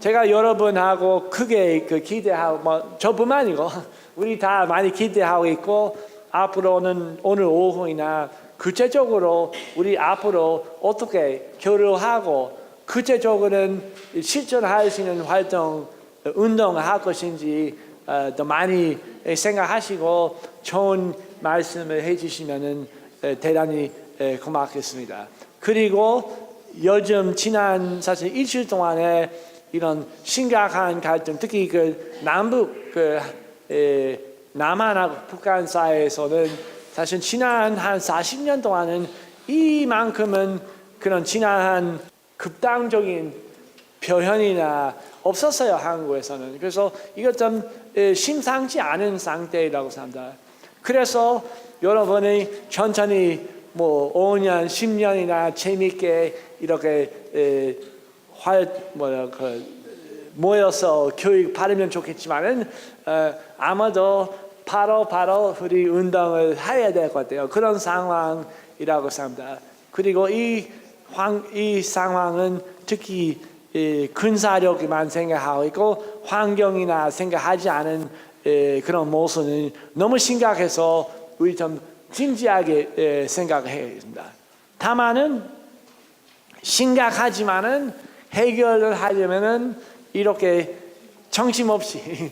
제가 여러분하고 크게 기대하고 저뿐만 아니고 우리 다 많이 기대하고 있고 앞으로는 오늘 오후이나 구체적으로 우리 앞으로 어떻게 교류하고 구체적으로는 실천할 수 있는 활동, 운동을 할 것인지 더 많이 생각하시고 좋은 말씀을 해주시면 대단히 고맙겠습니다. 그리고 요즘 지난 사실 일주일 동안에 이런 심각한 갈등, 특히 남북 남한하고 북한 사이에서는 사실 지난 한 40년 동안은 이만큼은 그런 지난 극단적인 표현이나 없었어요, 한국에서는. 그래서 이것 좀 심상치 않은 상태라고 생각합니다. 그래서 여러분이 천천히 5년, 10년이나 재미있게 이렇게 모여서 교육 받으면 좋겠지만은 아마도 바로 우리 운동을 해야 될 것 같아요. 그런 상황이라고 생각합니다. 그리고 이 상황은 특히 군사력만 생각하고 있고 환경이나 생각하지 않은 그런 모습은 너무 심각해서 우리 좀 진지하게 생각해야 됩니다. 다만은 심각하지만은 해결을 하려면은 이렇게 정신없이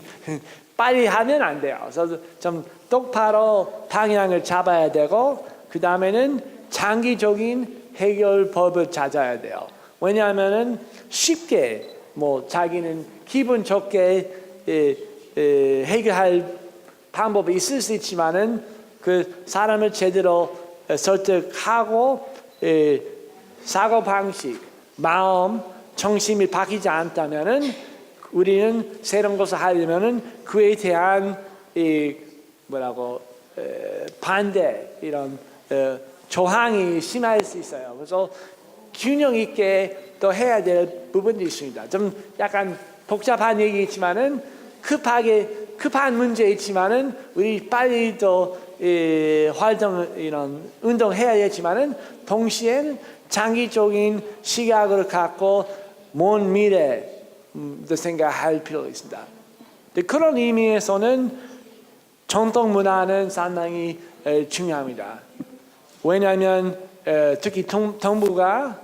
빨리 하면 안 돼요. 그래서 좀 똑바로 방향을 잡아야 되고 그 다음에는 장기적인 해결법을 찾아야 돼요. 왜냐하면은 쉽게 자기는 기분 좋게 해결할 방법이 있을 수 있지만은 그 사람을 제대로 설득하고 사고 방식, 마음, 정신이 바뀌지 않다면은 우리는 새로운 것을 하려면은 그에 대한 반대 이런 저항이 심할 수 있어요. 그래서 균형 있게 또 해야 될 부분도 있습니다. 좀 약간 복잡한 얘기지만은 급한 문제 있지만은 우리 빨리 또 이런 운동해야 되지만은 동시에는 장기적인 시각을 갖고 먼 미래도 생각할 필요가 있습니다. 그런 의미에서는 전통 문화는 상당히 중요합니다. 왜냐하면 특히 동북아,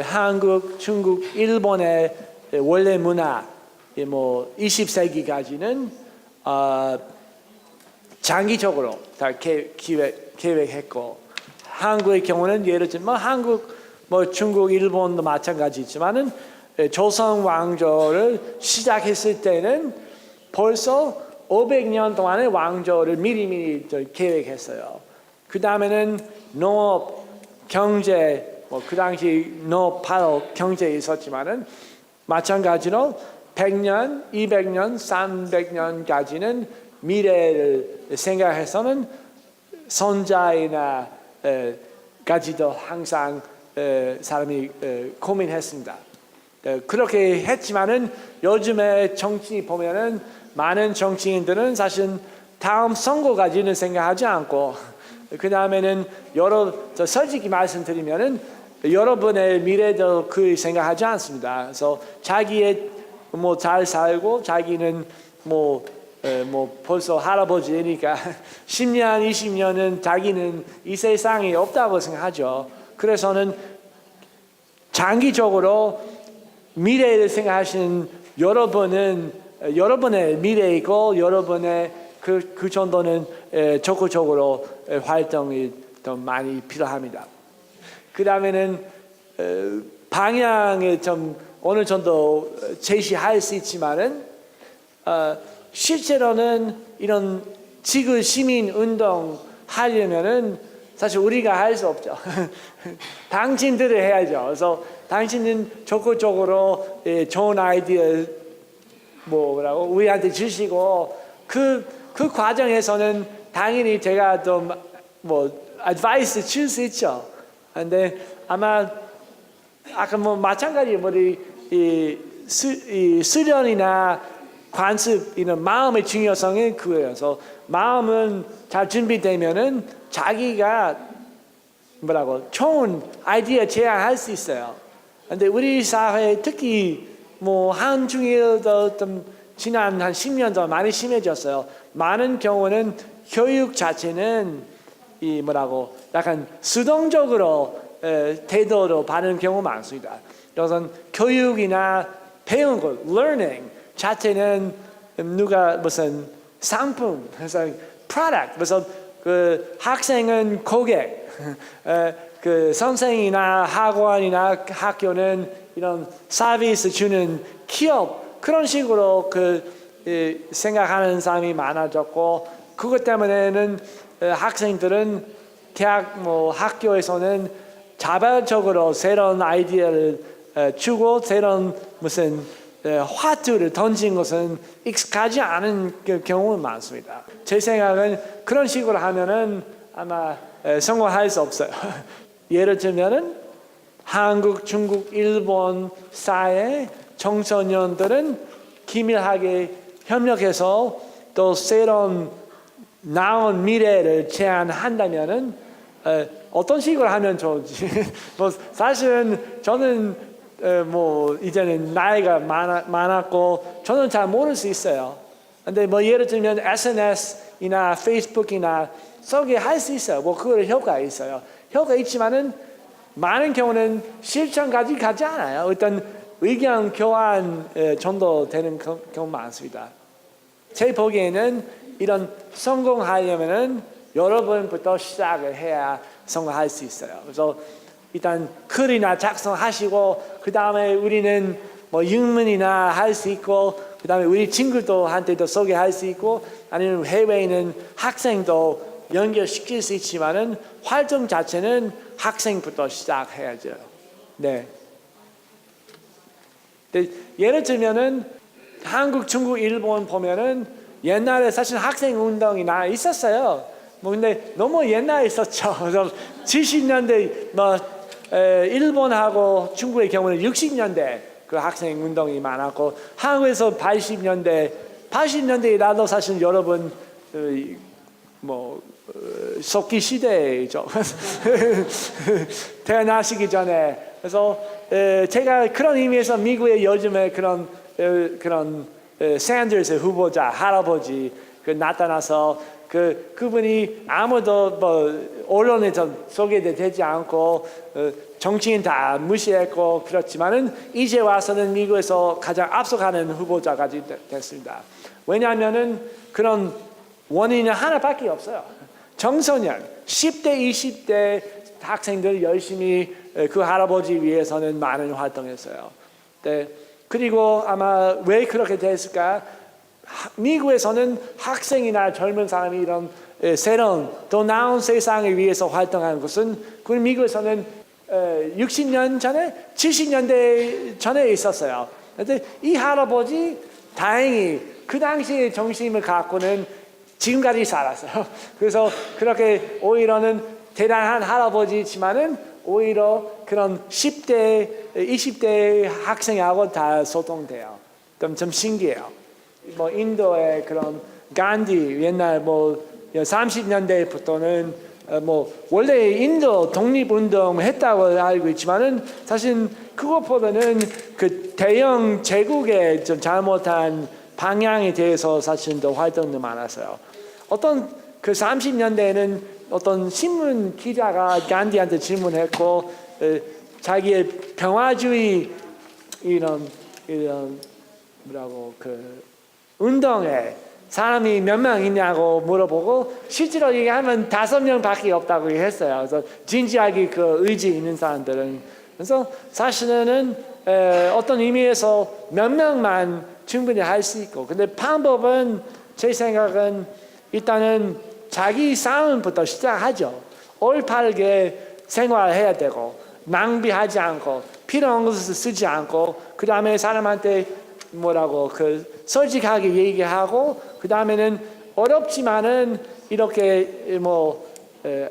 한국, 중국, 일본의 원래 문화 20세기까지는 장기적으로 다 계획했고 한국의 경우는 예를 들면 한국, 중국, 일본도 마찬가지지만은 조선 왕조를 시작했을 때는 벌써 500년 동안의 왕조를 미리 계획했어요. 그 다음에는 농업, 경제, 그 당시 농업 바로 경제에 있었지만은 마찬가지로 100년, 200년, 300년까지는 미래를 생각해서는 손자이나 까지도 항상 사람이 고민했습니다. 그렇게 했지만은 요즘에 정치 보면은 많은 정치인들은 사실 다음 선거까지는 생각하지 않고 그 다음에는 솔직히 말씀드리면은 여러분의 미래도 그 생각하지 않습니다. 그래서 자기의 잘 살고 자기는 벌써 할아버지니까 10년, 20년은 자기는 이 세상에 없다고 생각하죠. 그래서는 장기적으로 미래를 생각하시는 여러분의 미래이고 여러분의 그 정도는 적극적으로 활동이 더 많이 필요합니다. 그 다음에는 방향을 좀 어느 정도 제시할 수 있지만은 실제로는 이런 지구 시민 운동 하려면은 사실 우리가 할 수 없죠. 당신들이 해야죠. 그래서 당신은 적극적으로 좋은 아이디어 우리한테 주시고 그 과정에서는 당연히 제가 좀 advice 줄 수 있죠. 근데 아마 아까 마찬가지 수련이나 관습 이런 마음의 중요성이 그거예요. 그래서 마음은 잘 준비되면은 자기가 좋은 아이디어 제안할 수 있어요. 근데 우리 사회 특히 뭐 한중일도 좀 지난 한 10년 전 많이 심해졌어요. 많은 경우는 교육 자체는 이 뭐라고 약간 수동적으로 태도로 받는 경우 많습니다. 그래서 교육이나 배운 것, learning 자체는 누가 무슨 상품, 그래서 product, 그래서 그 학생은 고객, 그 선생이나 학원이나 학교는 이런 서비스 주는 기업 그런 식으로 생각하는 사람이 많아졌고 그것 때문에는 학생들은 대학 뭐 학교에서는 자발적으로 새로운 아이디어를 주고 새로운 무슨 화두를 던진 것은 익숙하지 않은 경우는 많습니다. 제 생각은 그런 식으로 하면은 아마 성공할 수 없어요. 예를 들면은 한국, 중국, 일본 사회 청소년들은 긴밀하게 협력해서 또 새로운 나온 미래를 제안한다면은 어떤 식으로 하면 좋을지 뭐 사실은 저는 뭐 이제는 나이가 많았고 저는 잘 모를 수 있어요. 근데 뭐 예를 들면 SNS이나 페이스북이나 소개할 수 있어요. 뭐 그걸 효과가 있어요. 효과가 있지만은 많은 경우는 실천까지 가지 않아요. 일단 의견 교환 정도 되는 경우 많습니다. 제 보기에는 이런 성공하려면은 여러분부터 시작을 해야 성공할 수 있어요. 그래서 일단 글이나 작성하시고 그 다음에 우리는 뭐 영문이나 할 수 있고 그 다음에 우리 친구들한테도 소개할 수 있고 아니면 해외에 있는 학생도 연결시킬 수 있지만은 활동 자체는 학생부터 시작해야죠. 네. 예를 들면은 한국, 중국, 일본 보면은 옛날에 사실 학생 운동이나 있었어요. 뭐 근데 너무 옛날에 있었죠. 그래서 70년대 뭐 일본하고 중국의 경우는 60년대 그 학생 운동이 많았고 한국에서 80년대에 나도 사실 여러분 뭐 석기 시대죠. 태어나시기 전에 그래서 제가 그런 의미에서 미국의 요즘에 그런 샌더스 후보자 할아버지 나타나서 그분이 아무도 뭐 언론에서 소개되지 않고 정치인 다 무시했고 그렇지만은 이제 와서는 미국에서 가장 앞서가는 후보자가 됐습니다. 왜냐하면은 그런 원인은 하나밖에 없어요. 청소년 10대 20대 학생들 열심히 그 할아버지 위해서는 많은 활동했어요. 네. 그리고 아마 왜 그렇게 됐을까? 미국에서는 학생이나 젊은 사람이 이런 새로운 더 나은 세상을 위해서 활동하는 것은 그 미국에서는 60년 전에 70년대 전에 있었어요. 그런데 이 할아버지 다행히 그 당시의 정신을 갖고는 지금까지 살았어요. 그래서 그렇게 오히려는 대단한 할아버지지만은 오히려 그런 10대, 20대 학생하고 다 소통돼요. 좀 신기해요. 뭐 인도의 그런 간디 옛날 뭐 30년대부터는 뭐 원래 인도 독립운동 했다고 알고 있지만은 사실 그것보다는 그 대영 제국의 좀 잘못한 방향에 대해서 사실 더 활동도 많았어요. 어떤 그 30년대에는 어떤 신문 기자가 간디한테 질문했고 자기의 평화주의 이런 뭐라고 그 운동에 사람이 몇 명 있냐고 물어보고 실제로 얘기하면 5명밖에 없다고 했어요. 그래서 진지하게 그 의지 있는 사람들은 그래서 사실은 어떤 의미에서 몇 명만 충분히 할 수 있고 근데 방법은 제 생각은 일단은 자기 싸움부터 시작하죠. 올바르게 생활해야 되고 낭비하지 않고 필요한 것을 쓰지 않고 그 다음에 사람한테 뭐라고 솔직하게 얘기하고 그 다음에는 어렵지만은 이렇게 뭐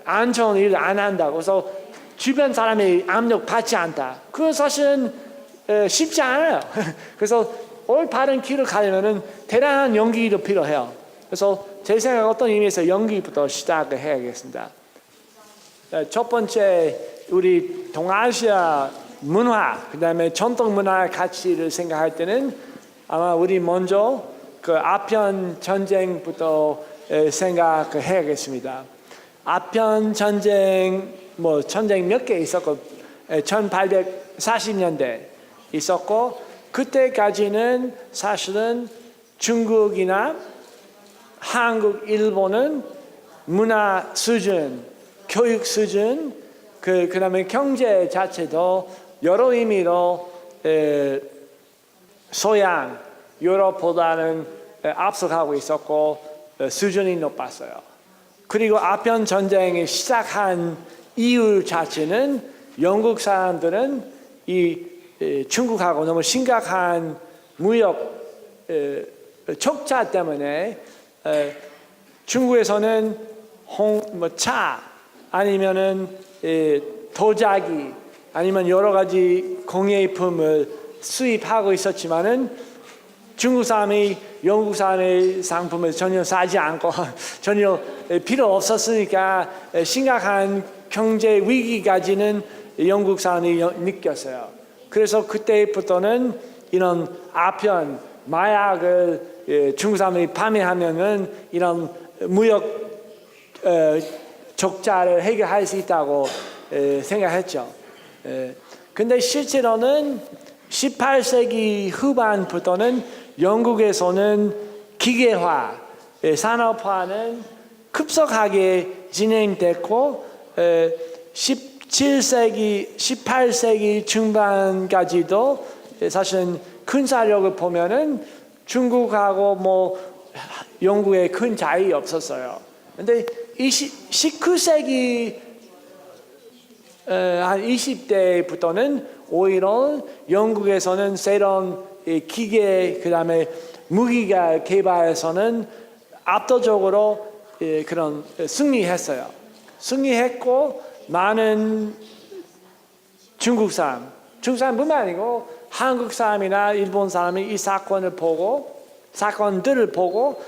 안 좋은 일을 안 한다고 해서 주변 사람의 압력 받지 않다. 그건 사실은 쉽지 않아요. 그래서 올바른 길을 가려면은 대단한 용기도 필요해요. 그래서 제 생각 어떤 의미에서 용기부터 시작을 해야겠습니다. 첫 번째 우리 동아시아 문화, 그다음에 전통 문화 가치를 생각할 때는 아마 우리 먼저 그 아편 전쟁부터 생각해야겠습니다. 아편 전쟁 전쟁 몇 개 있었고 1840년대 있었고 그때까지는 사실은 중국이나 한국, 일본은 문화 수준, 교육 수준, 그다음에 경제 자체도 여러 의미로 서양, 유럽보다는 앞서가고 있었고 수준이 높았어요. 그리고 아편 전쟁이 시작한 이유 자체는 영국 사람들은 이 중국하고 너무 심각한 무역 적자 때문에 중국에서는 차 아니면은 도자기 아니면 여러 가지工业품을 수입하고 있었지만은 중국 사람이 영국 사람의 상품을 전혀 사지 않고 전혀 필요 없었으니까 심각한 경제 위기까지는 영국 사람이 느꼈어요. 그래서 그때부터는 이런 아편 마약을 중국 사람이 판매하면은 이런 무역 적자를 해결할 수 있다고 생각했죠. 근데 실제로는 18세기 후반부터는 영국에서는 기계화, 산업화는 급속하게 진행됐고 17세기, 18세기 중반까지도 사실은 군사력을 보면은 중국하고 영국에 큰 차이 없었어요. 근데 19세기 한 20대부터는 오히려 영국에서는 새로운 기계 그다음에 무기가 개발에서는 압도적으로 그런 승리했어요. 승리했고 많은 중국 사람뿐만 아니고 한국 사람이나 일본 사람이 이 사건들을 보고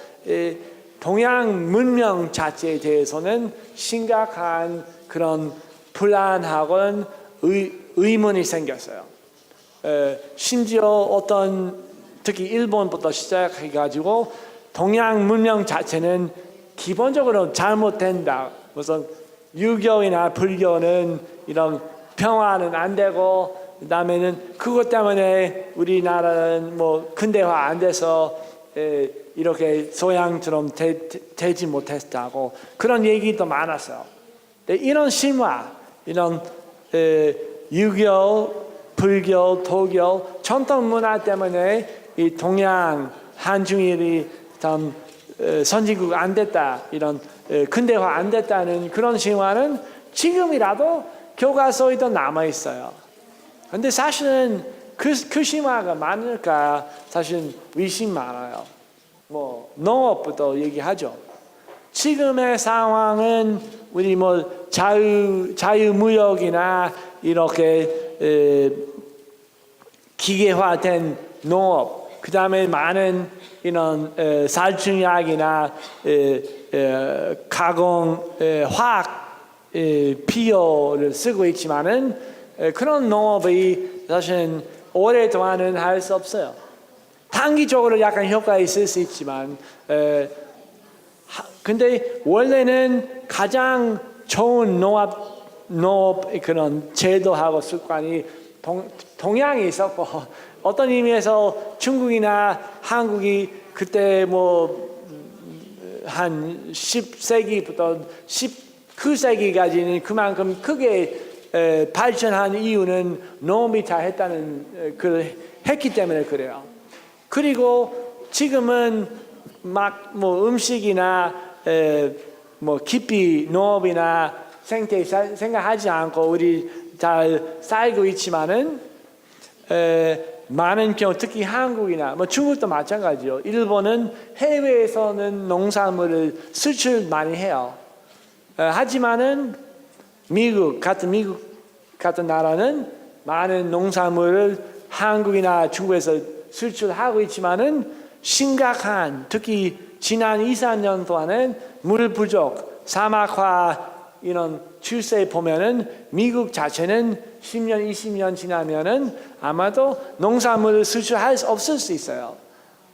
동양 문명 자체에 대해서는 심각한 그런 불안하고 의문이 생겼어요. 심지어 특히 일본부터 시작해가지고 동양 문명 자체는 기본적으로 잘못된다. 무슨 유교이나 불교는 이런 평화는 안 되고 그다음에는 그것 때문에 우리나라는 근대화 안 돼서 이렇게 소양처럼 되지 못했다고 그런 얘기도 많았어요. 이런 신화, 이런 유교, 불교, 도교, 전통 문화 때문에 이 동양 한중일이 참 선진국 안 됐다, 이런 근대화 안 됐다는 그런 신화는 지금이라도 교과서에도 남아 있어요. 근데 사실은 그 신화가 많을까 사실 의심 많아요. 농업부터 얘기하죠. 지금의 상황은 우리 자유무역이나 이렇게 기계화된 농업, 그 다음에 많은 이런 살충약이나 가공 화학 비료를 쓰고 있지만은 그런 농업이 사실은 오랫동안은 할 수 없어요. 단기적으로 약간 효과가 있을 수 있지만, 근데 원래는 가장 좋은 농업 그런 제도하고 습관이 동양에 있었고, 어떤 의미에서 중국이나 한국이 그때 한 10세기부터 19세기까지는 그만큼 크게 발전한 이유는 농업이 잘했다는 했기 때문에 그래요. 그리고 지금은 음식이나 깊이 농업이나 생태 생각하지 않고 우리 잘 살고 있지만은 많은 경우 특히 한국이나 중국도 마찬가지요. 일본은 해외에서는 농산물을 수출 많이 해요. 하지만은 미국 같은 나라는 많은 농산물을 한국이나 중국에서 수출하고 있지만은 심각한 특히 지난 2, 3년 동안은 물 부족, 사막화 이런 추세 보면은 미국 자체는 10년, 20년 지나면은 아마도 농산물을 수출할 수 없을 수 있어요.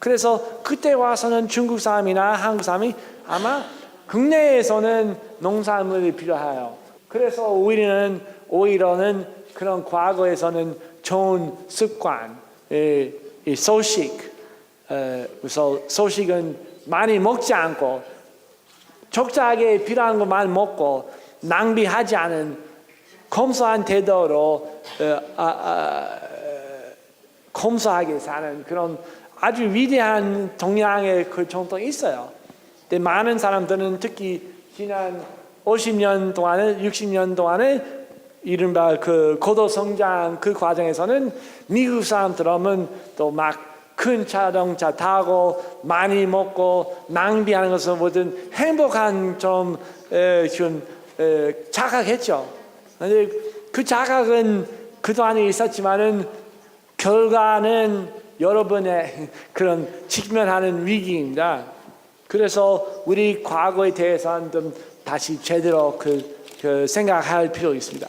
그래서 그때 와서는 중국 사람이나 한국 사람이 아마 국내에서는 농산물이 필요해요. 그래서 오히려는 그런 과거에서는 좋은 습관, 이 소식, 그래서 소식은 많이 먹지 않고 적절하게 필요한 것만 먹고 낭비하지 않은 검소한 태도로 검소하게 사는 그런 아주 위대한 동양의 그 전통이 있어요. 근데 많은 사람들은 특히 지난 50년 동안에 60년 동안에 이른바 그 고도 성장 그 과정에서는 미국 사람들은 또 막 큰 자동차 타고 많이 먹고 낭비하는 것을 모든 행복한 좀 자각했죠. 근데 그 자각은 그동안에 있었지만은 결과는 여러분의 그런 직면하는 위기입니다. 그래서 우리 과거에 대해서는 좀 다시 제대로 그 생각할 필요 있습니다.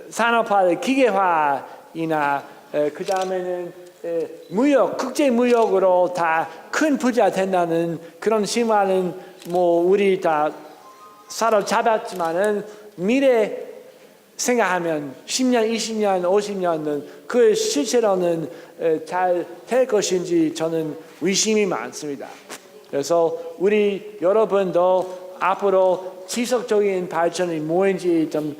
산업화, 기계화이나 그 다음에는 무역, 국제 무역으로 다 큰 부자 된다는 그런 심화는 뭐 우리 다 사로잡았지만은 미래 생각하면 10년, 20년, 50년은 그 실제로는 잘 될 것인지 저는 의심이 많습니다. 그래서 우리 여러분도 앞으로 지속적인 발전이 뭔지 좀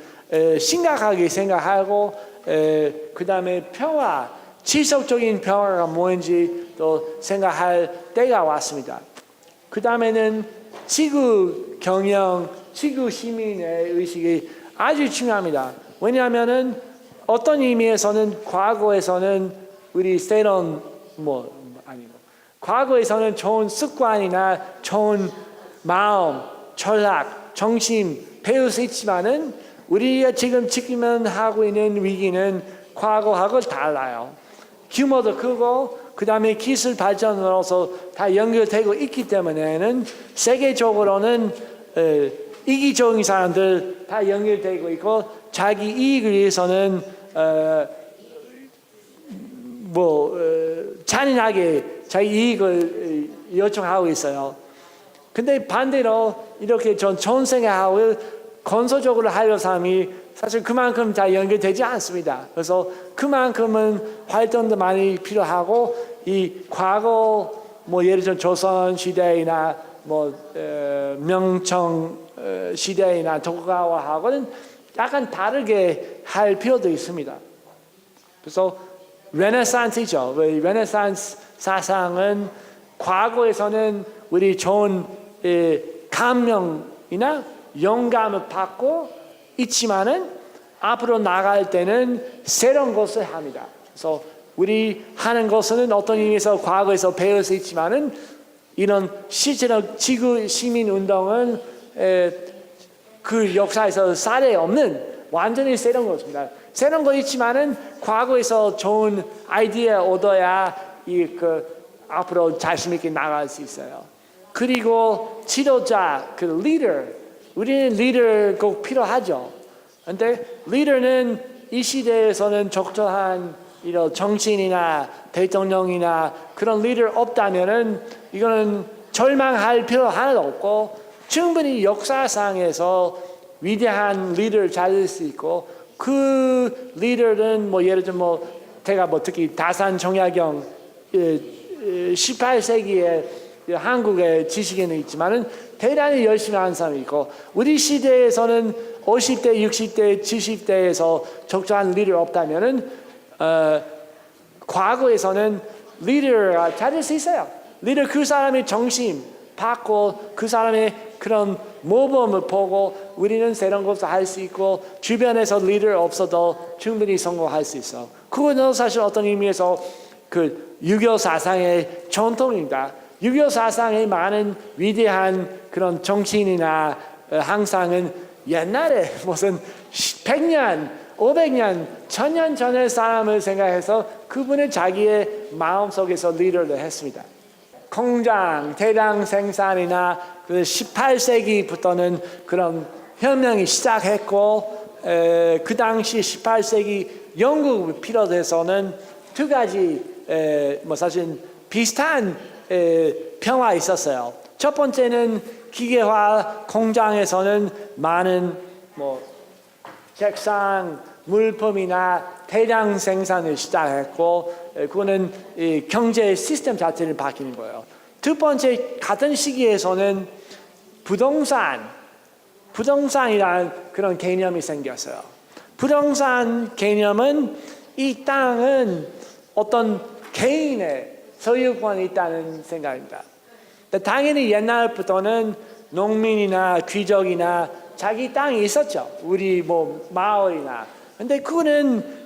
심각하게 생각하고 그 다음에 평화, 지속적인 평화가 뭔지 또 생각할 때가 왔습니다. 그 다음에는 지구 경영, 지구 시민의 의식이 아주 중요합니다. 왜냐하면은 어떤 의미에서는 과거에서는 우리 새로운 과거에서는 좋은 습관이나 좋은 마음, 철학, 정신 배울 수 있지만은 우리가 지금 직면하고 있는 위기는 과거하고 달라요. 규모도 크고 그 다음에 기술 발전으로서 다 연결되고 있기 때문에는 세계적으로는 이기적인 사람들 다 연결되고 있고 자기 이익을 위해서는 잔인하게 자기 이익을 요청하고 있어요. 근데 반대로 이렇게 좋은 생각하고 건설적으로 하려는 사람이 사실 그만큼 다 연결되지 않습니다. 그래서 그만큼은 활동도 많이 필요하고 이 과거 예를 들어 조선 시대이나 명청 시대이나 도쿠가와하고는 약간 다르게 할 필요도 있습니다. 그래서 레네상스이죠. 레네상스 사상은 과거에서는 우리 좋은 감명이나 영감을 받고 있지만은 앞으로 나갈 때는 새로운 것을 합니다. 그래서 우리 하는 것은 어떤 의미에서 과거에서 배울 수 있지만은 이런 실제로 지구 시민 운동은 그 역사에서 사례 없는 완전히 새로운 것입니다. 새로운 거 있지만은 과거에서 좋은 아이디어 얻어야 앞으로 자신 있게 나갈 수 있어요. 그리고 지도자, 리더, 우리는 리더 꼭 필요하죠. 근데 리더는 이 시대에서는 적절한 이런 정치인이나 대통령이나 그런 리더 없다면은 이거는 절망할 필요 하나도 없고 충분히 역사상에서 위대한 리더를 찾을 수 있고 그 리더는 예를 들어 제가 특히 다산 정약용 18세기에 한국의 지식인은 있지만은 대단히 열심히 하는 사람이 있고 우리 시대에서는 50대, 60대, 70대에서 적절한 리더 없다면은 과거에서는 리더가 찾을 수 있어요. 리더 그 사람의 정신 받고 그 사람의 그런 모범을 보고 우리는 새로운 것을 할 수 있고 주변에서 리더 없어도 충분히 성공할 수 있어. 그거는 사실 어떤 의미에서 유교 사상의 전통입니다. 유교 사상의 많은 위대한 그런 정치인이나 항상은 옛날에 무슨 100년, 500년, 1000년 전의 사람을 생각해서 그분은 자기의 마음속에서 리더를 했습니다. 공장, 대량 생산이나 18세기부터는 그런 혁명이 시작했고 그 당시 18세기 영국이 필요해서는 두 가지 뭐 사실 비슷한 변화가 있었어요. 첫 번째는 기계화 공장에서는 많은 뭐 책상, 물품이나 대량 생산을 시작했고 그거는 이 경제 시스템 자체를 바뀌는 거예요. 두 번째 같은 시기에서는 부동산이라는 그런 개념이 생겼어요. 부동산 개념은 이 땅은 어떤 개인의 소유권이 있다는 생각입니다. 당연히 옛날부터는 농민이나 귀족이나 자기 땅이 있었죠. 우리 뭐 마을이나. 근데 그거는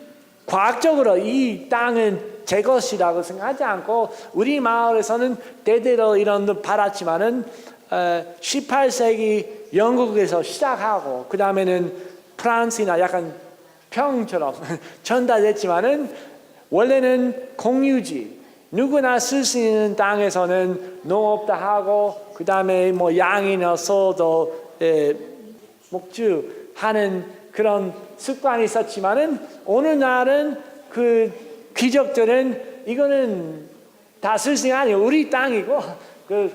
과학적으로 이 땅은 제 것이라고 생각하지 않고 우리 마을에서는 대대로 이런 걸 팔았지만은 18세기 영국에서 시작하고 그 다음에는 프랑스나 약간 평처럼 전달됐지만은 원래는 공유지 누구나 쓸 수 있는 땅에서는 농업도 하고 그 다음에 뭐 양이나 소도 목주하는 그런 습관이 있었지만은 오늘날은 그 귀족들은 이거는 다 쓸 수 있는 아니에요. 우리 땅이고 그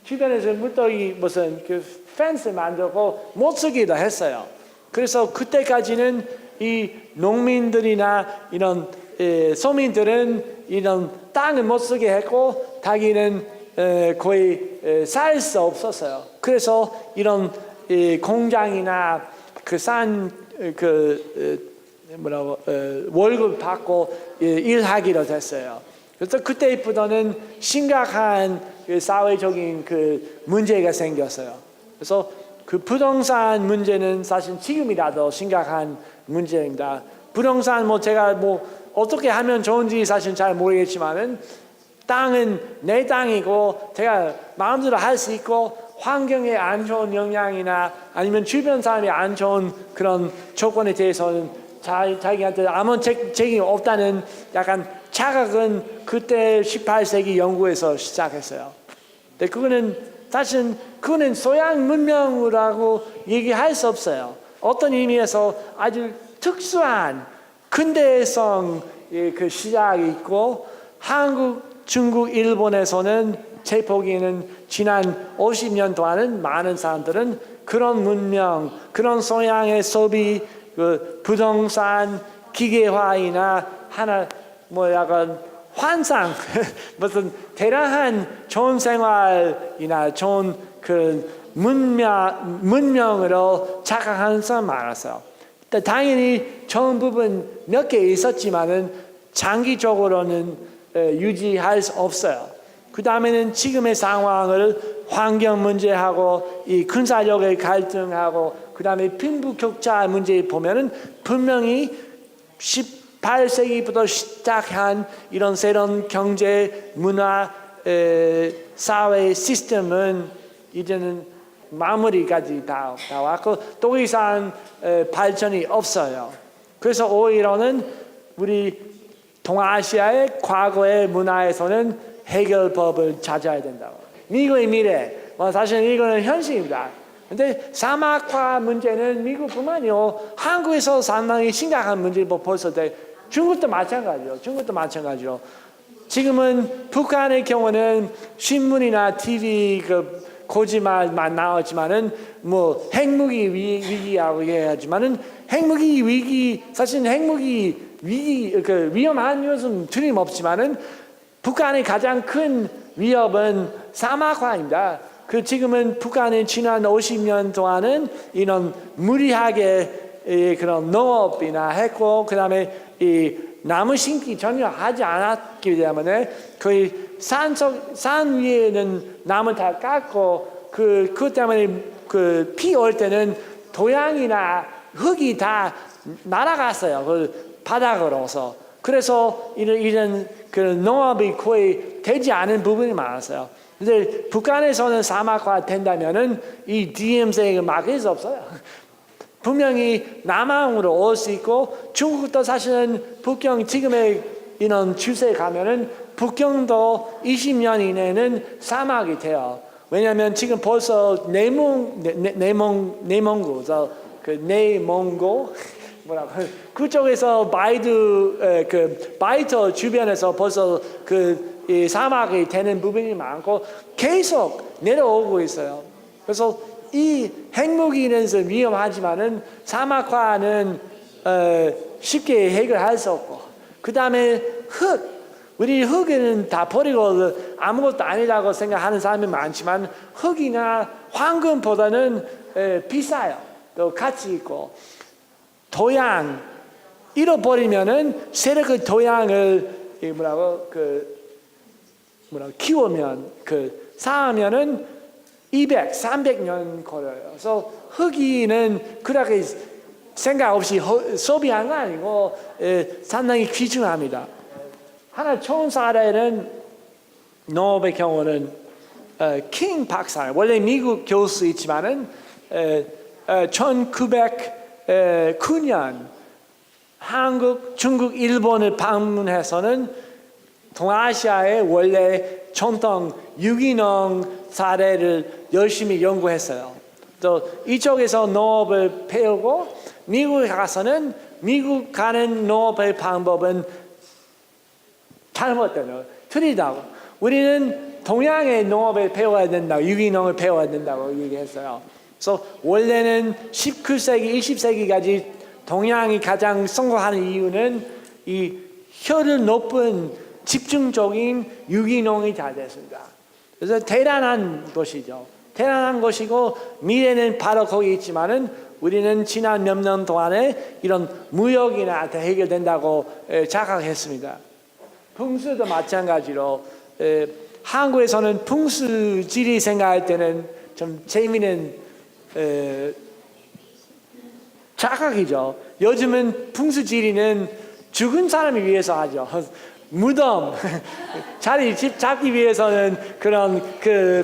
주변에서 물떡이 무슨 그 펜스 만들고 못 쓰기도 했어요. 그래서 그때까지는 이 농민들이나 이런 소민들은 이런 땅을 못 쓰게 했고 자기는 거의 살 수 없었어요. 그래서 이런 공장이나 월급 받고 일하기로 됐어요. 그래서 그때부터는 심각한 사회적인 문제가 생겼어요. 그래서 그 부동산 문제는 사실 지금이라도 심각한 문제입니다. 부동산 제가 어떻게 하면 좋은지 사실 잘 모르겠지만은 땅은 내 땅이고 제가 마음대로 할 수 있고 환경에 안 좋은 영향이나 아니면 주변 사람이 안 좋은 그런 조건에 대해서는 자기한테 아무 책임이 없다는 약간 자각은 그때 18세기 영국에서 시작했어요. 근데 그거는 사실 그거는 소양 문명이라고 얘기할 수 없어요. 어떤 의미에서 아주 특수한 근대성 그 시작이 있고 한국, 중국, 일본에서는 제 보기에는 지난 50년 동안은 많은 사람들은 그런 문명, 그런 소양의 소비, 그 부동산, 기계화이나 약간 환상, 무슨 대단한 좋은 생활이나 좋은 문명으로 착각하는 사람 많았어요. 당연히 좋은 부분 몇 개 있었지만은 장기적으로는 유지할 수 없어요. 그 다음에는 지금의 상황을 환경 문제하고 이 군사력의 갈등하고 그 다음에 빈부격차 문제 보면은 분명히 18세기부터 시작한 이런 새로운 경제, 문화, 사회 시스템은 이제는 마무리까지 다 왔고 더 이상 발전이 없어요. 그래서 오히려는 우리 동아시아의 과거의 문화에서는 해결법을 찾아야 된다고. 미국의 미래, 사실 이거는 현실입니다. 근데 사막화 문제는 미국뿐만이요, 한국에서 상당히 심각한 문제고 벌써 중국도 마찬가지요. 지금은 북한의 경우는 신문이나 TV 거짓말만 나오지만은 핵무기 위기라고 얘기하지만은 핵무기 위기 사실 핵무기 위기 위험한 요즘 틀림없지만은 북한의 가장 큰 위협은 사막화입니다. 지금은 북한은 지난 50년 동안은 이런 무리하게 그런 농업이나 했고 그다음에 이 나무 심기 전혀 하지 않았기 때문에 거의 산 위에는 나무 다 깎고 그 때문에 비 올 때는 토양이나 흙이 다 날아갔어요. 바닥으로서. 그래서 이런 농업이 거의 되지 않은 부분이 많았어요. 근데 북한에서는 사막화 된다면은 이 DMZ가 막을 수 없어요. 분명히 남한으로 올 수 있고 중국도 사실은 북경 지금의 이런 추세에 가면은 북경도 20년 이내는 사막이 돼요. 왜냐하면 지금 벌써 내몽고, 그 내몽고 뭐라고 그쪽에서 바이터 주변에서 벌써 이 사막이 되는 부분이 많고 계속 내려오고 있어요. 그래서 이 핵무기는 위험하지만은 사막화는 쉽게 해결할 수 없고, 그 다음에 우리 흙은 다 버리고 아무것도 아니라고 생각하는 사람이 많지만 흙이나 황금보다는 비싸요. 또 가치 있고, 토양 잃어버리면은 새로 그 토양을 키우면 쌓으면은 200, 300년 걸려요. 그래서 흙이는 그렇게 생각 없이 소비한 거 아니고 상당히 귀중합니다. 하나 좋은 사례는 농업의 경우는 킹 박사, 원래 미국 교수이지만은 1909년 한국, 중국, 일본을 방문해서는 동아시아의 원래 전통 유기농 사례를 열심히 연구했어요. 또 이쪽에서 농업을 배우고 미국에 가서는 미국 가는 농업의 방법은 잘못되고 틀리다고. 우리는 동양의 농업을 배워야 된다고, 유기농을 배워야 된다고 얘기했어요. 그래서 원래는 19세기, 20세기까지 동양이 가장 성공하는 이유는 이 효율 높은 집중적인 유기농이 잘 됐습니다. 그래서 대단한 것이죠. 대단한 것이고 미래는 바로 거기 있지만은 우리는 지난 몇 년 동안에 이런 무역이나 다 해결된다고 착각했습니다. 풍수도 마찬가지로 한국에서는 풍수지리 생각할 때는 좀 재미있는 착각이죠. 요즘은 풍수지리는 죽은 사람을 위해서 하죠. 무덤, 집 잡기 위해서는 그런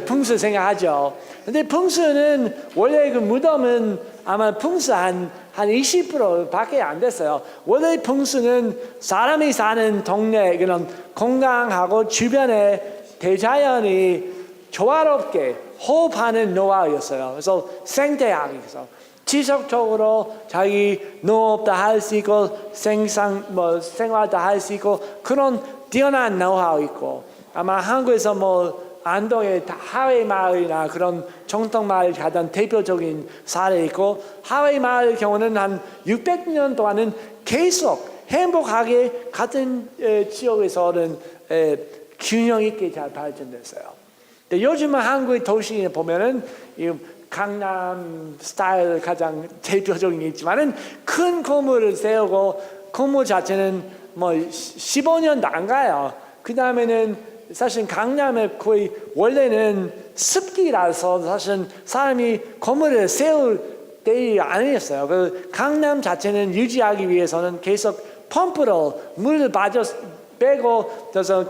풍수 생각하죠. 근데 풍수는 원래 무덤은 아마 풍수 한 20%밖에 안 됐어요. 원래 풍수는 사람이 사는 동네 그런 건강하고 주변에 대자연이 조화롭게 호흡하는 노하우였어요. 그래서 생태학에서 지속적으로 자기 농업도 할 수 있고 생활도 할 수 있고 그런 뛰어난 노하우 있고, 아마 한국에서 안동의 하회 마을이나 그런 정통 마을 가장 대표적인 사례 있고, 하회 마을 경우는 한 600년 동안은 계속 행복하게 같은 지역에서는 균형 있게 잘 발전됐어요. 근데 요즘은 한국의 도시에 보면은 강남 스타일 가장 대표적인 게 있지만은 큰 건물을 세우고 건물 자체는 15년도 안 가요. 그 다음에는 사실 강남에 거의 원래는 습기라서 사실 사람이 건물을 세울 때이 아니었어요. 그 강남 자체는 유지하기 위해서는 계속 펌프로 물을 빼고 그래서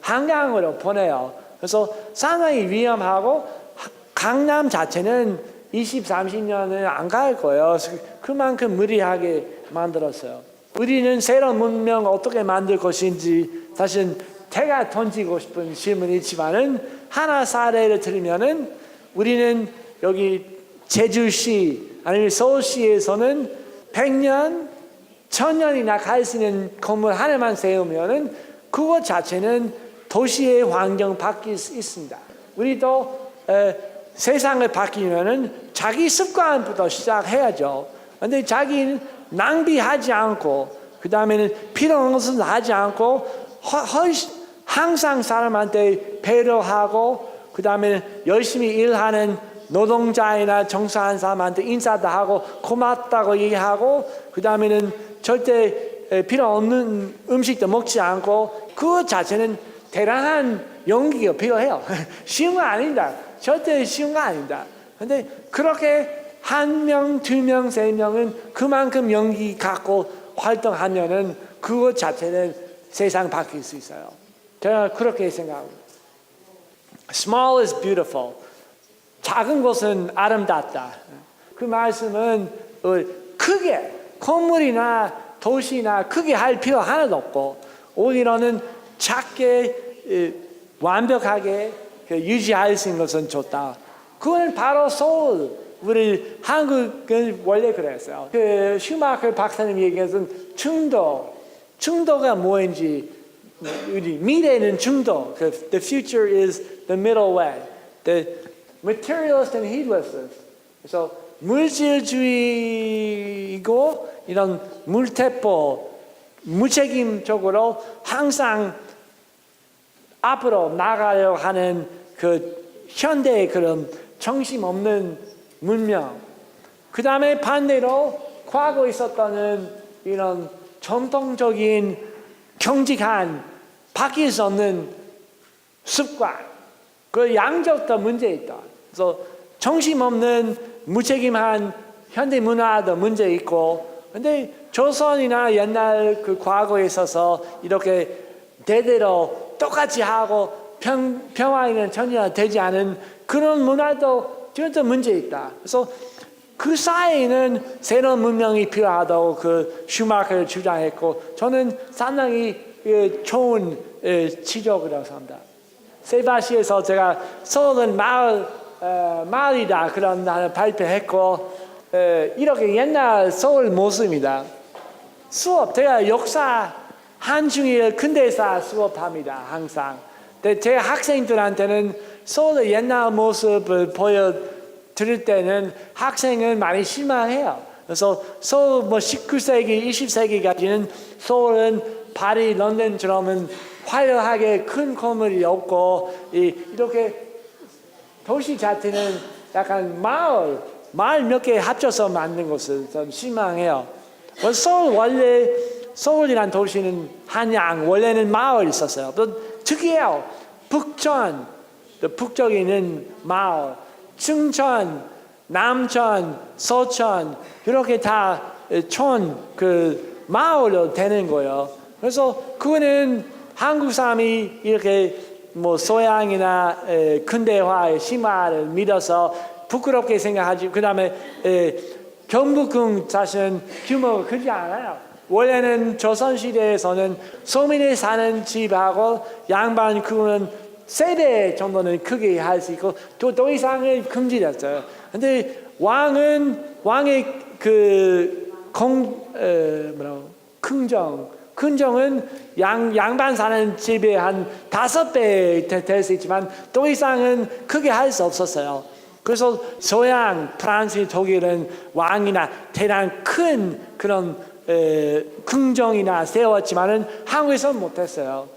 한강으로 보내요. 그래서 상당히 위험하고 강남 자체는 20, 30년은 안 갈 거예요. 그만큼 무리하게 만들었어요. 우리는 새로운 문명 어떻게 만들 것인지 사실 제가 던지고 싶은 질문이지만은 하나 사례를 들으면은 우리는 여기 제주시 아니면 서울시에서는 100년, 1000년이나 갈 수 있는 건물 하나만 세우면은 그것 자체는 도시의 환경 바뀔 수 있습니다. 우리도 세상을 바뀌면은 자기 습관부터 시작해야죠. 근데 자기는 낭비하지 않고, 그 다음에는 필요 없는 것은 하지 않고, 항상 사람한테 배려하고, 그 다음에 열심히 일하는 노동자이나 정사한 사람한테 인사도 하고, 고맙다고 얘기하고, 그 다음에는 절대 필요 없는 음식도 먹지 않고, 그것 자체는 대단한 용기가 필요해요. 쉬운 거 아닙니다. 절대 쉬운 거 아닙니다. 근데 그렇게 1명, 2명, 3명은 그만큼 용기 갖고 활동하면은 그것 자체는 세상 바뀔 수 있어요. 제가 그렇게 생각합니다. Small is beautiful. 작은 것은 아름답다. 그 말씀은 크게 건물이나 도시나 크게 할 필요 하나도 없고, 오히려는 작게 완벽하게 유지할 수 있는 것은 좋다. 그건 바로 소울. 우리 한국은 원래 그랬어요. 그 슈마커 박사님 얘기해서 중도가 뭐인지 우리 미래는 중도. The future is the middle way. The materialist and heedlessness. 그래서 물질주의이고 이런 물태포, 무책임적으로 항상 앞으로 나가려고 하는 그 현대의 그런 정신 없는 문명. 그 다음에 반대로 과거에 있었던 이런 전통적인 경직한 바뀔 수 없는 습관. 그 양쪽도 문제 있다. 그래서 정신 없는 무책임한 현대 문화도 문제 있고, 근데 조선이나 옛날 그 과거에 있어서 이렇게 대대로 똑같이 하고 평화에는 전혀 되지 않은 그런 문화도 진짜 문제 있다. 그래서 그 사이에는 새로운 문명이 필요하다고 그 슈마커를 주장했고, 저는 상당히 좋은 지적이라고 생각합니다. 세바시에서 제가 서울은 마을이다 그런 발표했고, 이렇게 옛날 서울 모습입니다. 수업, 제가 역사 한중일 근대사 수업합니다. 항상. 근데 제 학생들한테는 서울의 옛날 모습을 보여드릴 때는 학생은 많이 실망해요. 그래서 서울 19세기, 20세기까지는 서울은 파리, 런던처럼은 화려하게 큰 건물이 없고 이렇게 도시 자체는 약간 마을 몇 개 합쳐서 만든 것을 좀 실망해요. 서울이란 도시는 한양, 원래는 마을이 있었어요. 특이해요. 북쪽에 있는 마을, 충천, 남천, 서천, 이렇게 다 그 마을로 되는 거예요. 그래서 그거는 한국 사람이 이렇게 소양이나 근대화의 심화를 믿어서 부끄럽게 생각하지. 그 다음에 경복궁 사실은 규모가 크지 않아요. 원래는 조선시대에서는 소민이 사는 집하고 양반 그거는 3배 정도는 크게 할 수 있고 또 이상은 금지됐어요. 근데 왕의 긍정은 양반 사는 집에 한 5배 될 수 있지만 또 이상은 크게 할 수 없었어요. 그래서 서양, 프랑스, 독일은 왕이나 대단한 큰 그런 궁정이나 세웠지만은 한국에서는 못했어요.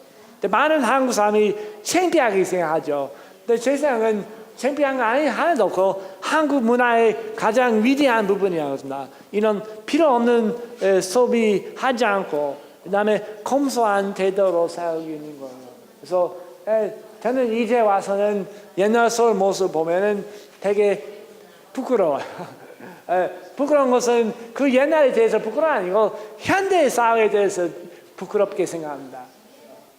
많은 한국 사람이 창피하게 생각하죠. 근데 제 생각은 창피한 거 하나도 없고 한국 문화의 가장 위대한 부분이라고 합니다. 이런 필요 없는 소비하지 않고 그다음에 검소한 태도로 살고 있는 거예요. 그래서 저는 이제 와서는 옛날 서울 모습 보면은 되게 부끄러워요. 부끄러운 것은 그 옛날에 대해서 부끄러운 아니고 현대 사회에 대해서 부끄럽게 생각합니다.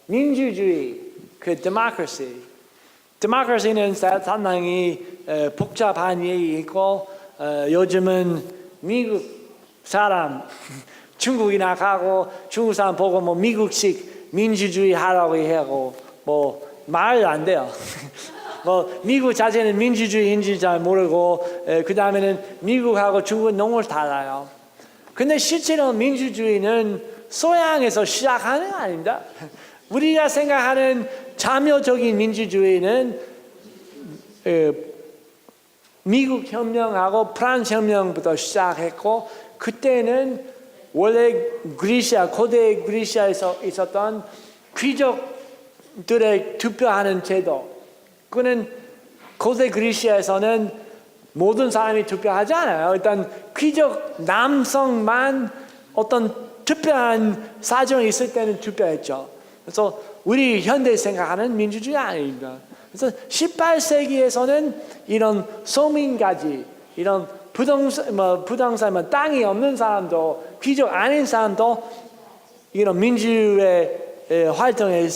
민주주의, 그 democracy는 상당히 복잡한 얘기이고 요즘은 미국 사람 중국이나 가고 중국 사람 보고 미국식 민주주의 하라고 하고 말 안 돼요. 미국 자체는 민주주의인지 잘 모르고 그 다음에는 미국하고 중국은 너무 달라요. 근데 실제로 민주주의는 서양에서 시작하는 거 아닙니다. 우리가 생각하는 참여적인 민주주의는 미국 혁명하고 프랑스 혁명부터 시작했고 그때는 원래 고대 그리시아에서 있었던 귀족들의 투표하는 제도, 그는 고대 그리시아에서는 모든 사람이 투표하지 않아요. 일단 귀족 남성만 어떤 특별한 사정이 있을 때는 투표했죠. 그래서 우리 현대 생각하는 민주주의 아닙니다. 그래서 18세기에서는 이런 소민까지 이런 부동산 땅이 없는 사람도 귀족 아닌 사람도 이런 민주의 활동에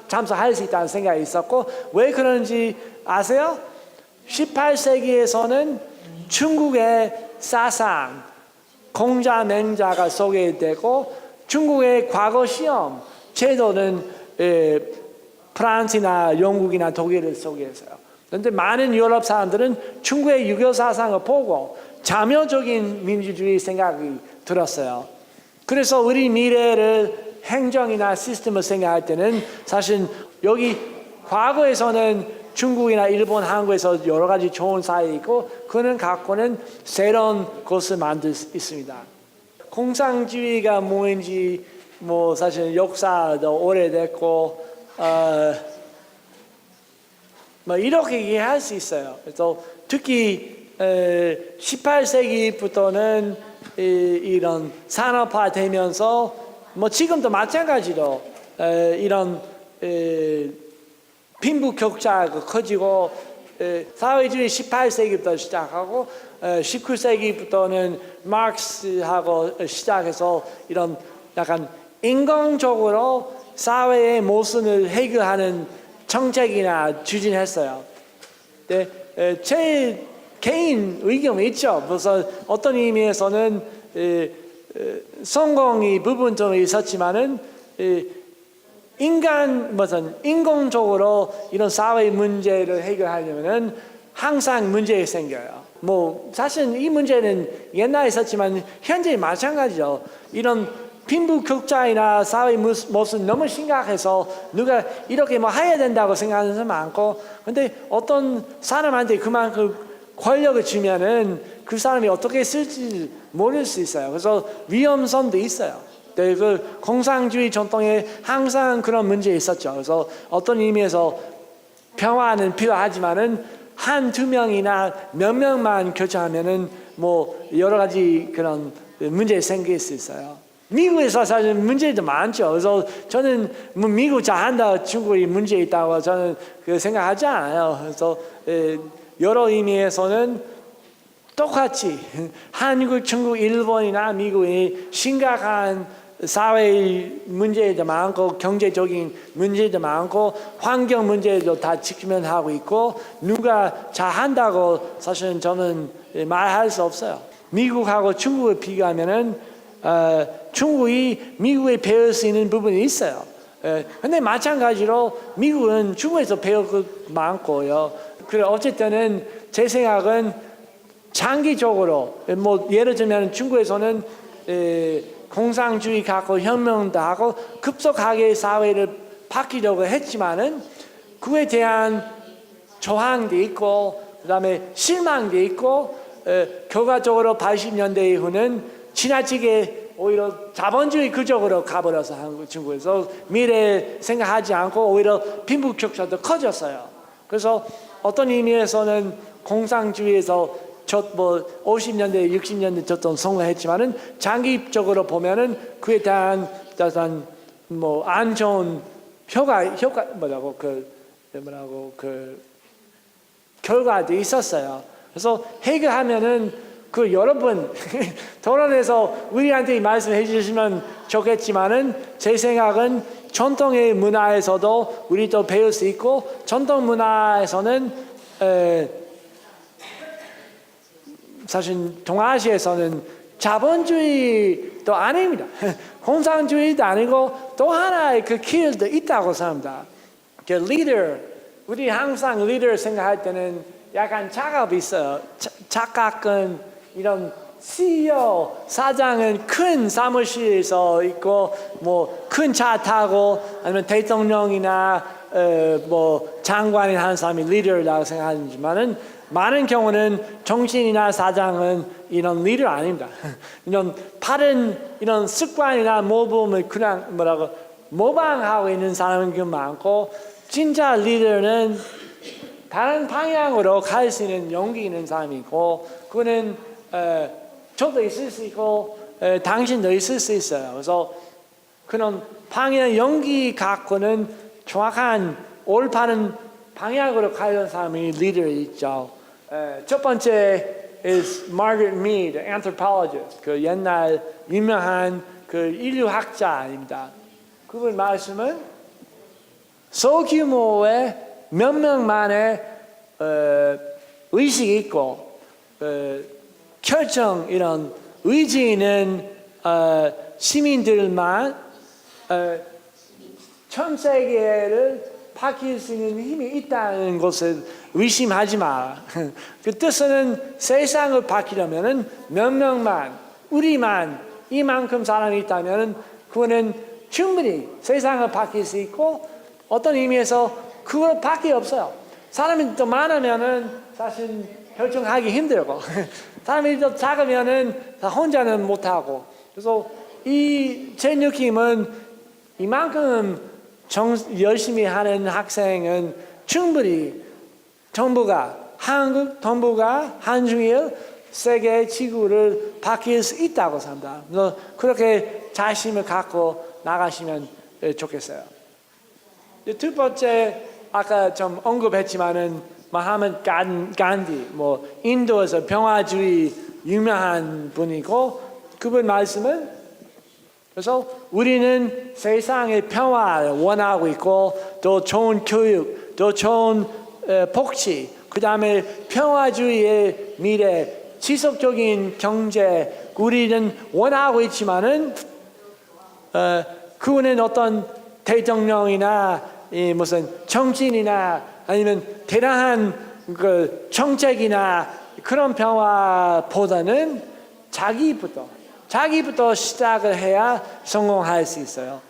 참석할 수 있다는 생각이 있었고, 왜 그런지 아세요? 18세기에서는 중국의 사상, 공자맹자가 소개되고 중국의 과거 시험 제도는 프랑스나 영국이나 독일 속에서요. 그런데 많은 유럽 사람들은 중국의 유교 사상을 보고 자묘적인 민주주의 생각이 들었어요. 그래서 우리 미래를 행정이나 시스템을 생각할 때는 사실 여기 과거에서는 중국이나 일본, 한국에서 여러 가지 좋은 사회 있고 그는 갖고는 새로운 것을 만들 수 있습니다. 공산주의가 뭐인지 뭐 사실 역사도 오래됐고 뭐 이렇게 이해할 수 있어요. 그래서 특히 18세기부터는 이런 산업화되면서 뭐 지금도 마찬가지로 이런 빈부격차가 커지고 사회주의 18세기부터 시작하고 19세기부터는 마르크스하고 시작해서 이런 약간 인공적으로 사회의 모순을 해결하는 정책이나 추진했어요. 제 개인 의견이 있죠. 그래서 어떤 의미에서는 성공이 부분적으로 있었지만은 인공적으로 이런 사회 문제를 해결하려면은 항상 문제가 생겨요. 뭐 사실 이 문제는 옛날에 있었지만 현재 마찬가지죠. 이런 빈부격차이나 사회 모습 너무 심각해서 누가 이렇게 뭐 해야 된다고 생각하는 사람 많고, 근데 어떤 사람한테 그만큼 권력을 주면은 그 사람이 어떻게 쓸지 모를 수 있어요. 그래서 위험성도 있어요. 그 공산주의 전통에 항상 그런 문제 있었죠. 그래서 어떤 의미에서 평화는 필요하지만은 한두 명이나 몇 명만 결정하면은 뭐 여러 가지 그런 문제 생길 수 있어요. 미국에서 사실 문제도 많죠. 그래서 저는 뭐 미국 잘한다, 중국이 문제 있다고 저는 그 생각하지 않아요. 그래서 여러 의미에서는 똑같이 한국, 중국, 일본이나 미국이 심각한 사회 문제도 많고 경제적인 문제도 많고 환경 문제도 다 직면하고 있고 누가 잘한다고 사실은 저는 말할 수 없어요. 미국하고 중국을 비교하면은 중국이 미국에 배울 수 있는 부분이 있어요. 근데 마찬가지로 미국은 중국에서 배울 것 많고요. 그래 어쨌든 제 생각은 장기적으로 뭐 예를 들면 중국에서는 공산주의 갖고 혁명도 하고 급속하게 사회를 바뀌려고 했지만은 그에 대한 저항도 있고 그다음에 실망도 있고 결과적으로 80년대 이후는 지나치게 오히려 자본주의 구조로 가버려서 한국 중국에서 미래 생각하지 않고 오히려 빈부격차도 커졌어요. 그래서 어떤 의미에서는 공산주의에서 뭐 50년대, 60년대 저좀 성공했지만은 장기적으로 보면은 그에 대한 뭐 안 좋은 효과 결과도 있었어요. 그래서 해결하면은 그 여러분 토론에서 우리한테 말씀해 주시면 좋겠지만은 제 생각은 전통의 문화에서도 우리도 배울 수 있고 전통 문화에서는 사실 동아시아에서는 자본주의도 아닙니다. 공산주의도 아니고 또 하나의 그 길도 있다고 생각합니다. 그 리더, 우리 항상 리더 생각할 때는 약간 작업이 있어요. 착각은 이런 CEO, 사장은 큰 사무실에서 있고 뭐 큰 차 타고 아니면 대통령이나 뭐 장관이 하는 사람이 리더라고 생각하지만은 많은 경우는 정신이나 사장은 이런 리더 아닙니다. 이런 다른 이런 습관이나 모범을 그냥 모방하고 있는 사람이 많고 진짜 리더는 다른 방향으로 갈 수 있는 용기 있는 사람이고 그거는 저도 있을 수 있고 당신도 있을 수 있어요. 그래서 그런 방향 용기 갖고는 정확한 올바른 방향으로 가는 사람이 리더에 있죠. 첫 번째 is Margaret Mead, anthropologist. 그 옛날 유명한 그 인류학자입니다. 그분 말씀은 소규모의 몇 명만의 의식이 있고 결정 이런 의지 있는 시민들만 전 세계를 바뀔 수 있는 힘이 있다는 것을 의심하지 마. 그 뜻은 세상을 바뀌려면은 몇 명만, 우리만 이만큼 사람이 있다면은 그거는 충분히 세상을 바뀔 수 있고 어떤 의미에서 그거밖에 없어요. 사람이 더 많으면은 사실 결정하기 힘들고 사람이 더 작으면은 혼자는 못하고 그래서 제 느낌은 이만큼 열심히 하는 학생은 충분히 한국 정부가 한중일 세계 지구를 바뀔 수 있다고 생각합니다. 그래서 그렇게 자신을 갖고 나가시면 좋겠어요. 두 번째 아까 좀 언급했지만은 마하메드 간디 인도에서 평화주의 유명한 분이고 그분 말씀은 그래서 우리는 세상의 평화를 원하고 있고 더 좋은 교육, 더 좋은 복지, 그 다음에 평화주의의 미래, 지속적인 경제 우리는 원하고 있지만은 그거는 어떤 대통령이나 무슨 정치인이나 아니면 대단한 그 정책이나 그런 평화보다는 자기부터 시작을 해야 성공할 수 있어요.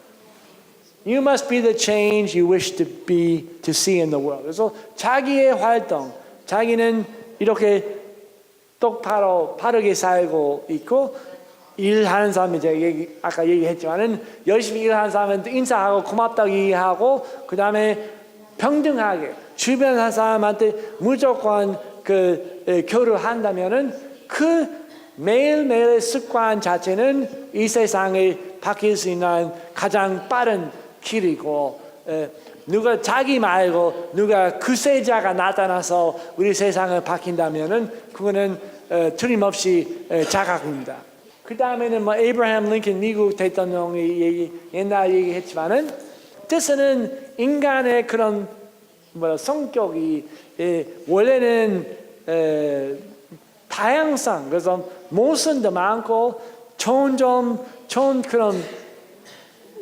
You must be the change you wish to see in the world. 그래서 자기의 활동, 자기는 이렇게 똑바로 바르게 살고 있고 일하는 사람이 이제 아까 얘기했지만은 열심히 일하는 사람한테 인사하고 고맙다고 얘기하고 그 다음에 평등하게 주변 사람한테 무조건 교류한다면은 그 매일매일의 습관 자체는 이 세상을 바뀔 수 있는 가장 빠른 길이고 누가 자기 말고 누가 구세자가 나타나서 우리 세상을 바뀐다면은 그거는 틀림없이 자각입니다. 그 다음에는 에이브라함 링컨 미국 대통령이 옛날 얘기했지만은 뜻은 인간의 그런 성격이 원래는 다양성 그래서 모순도 많고 좋은 그런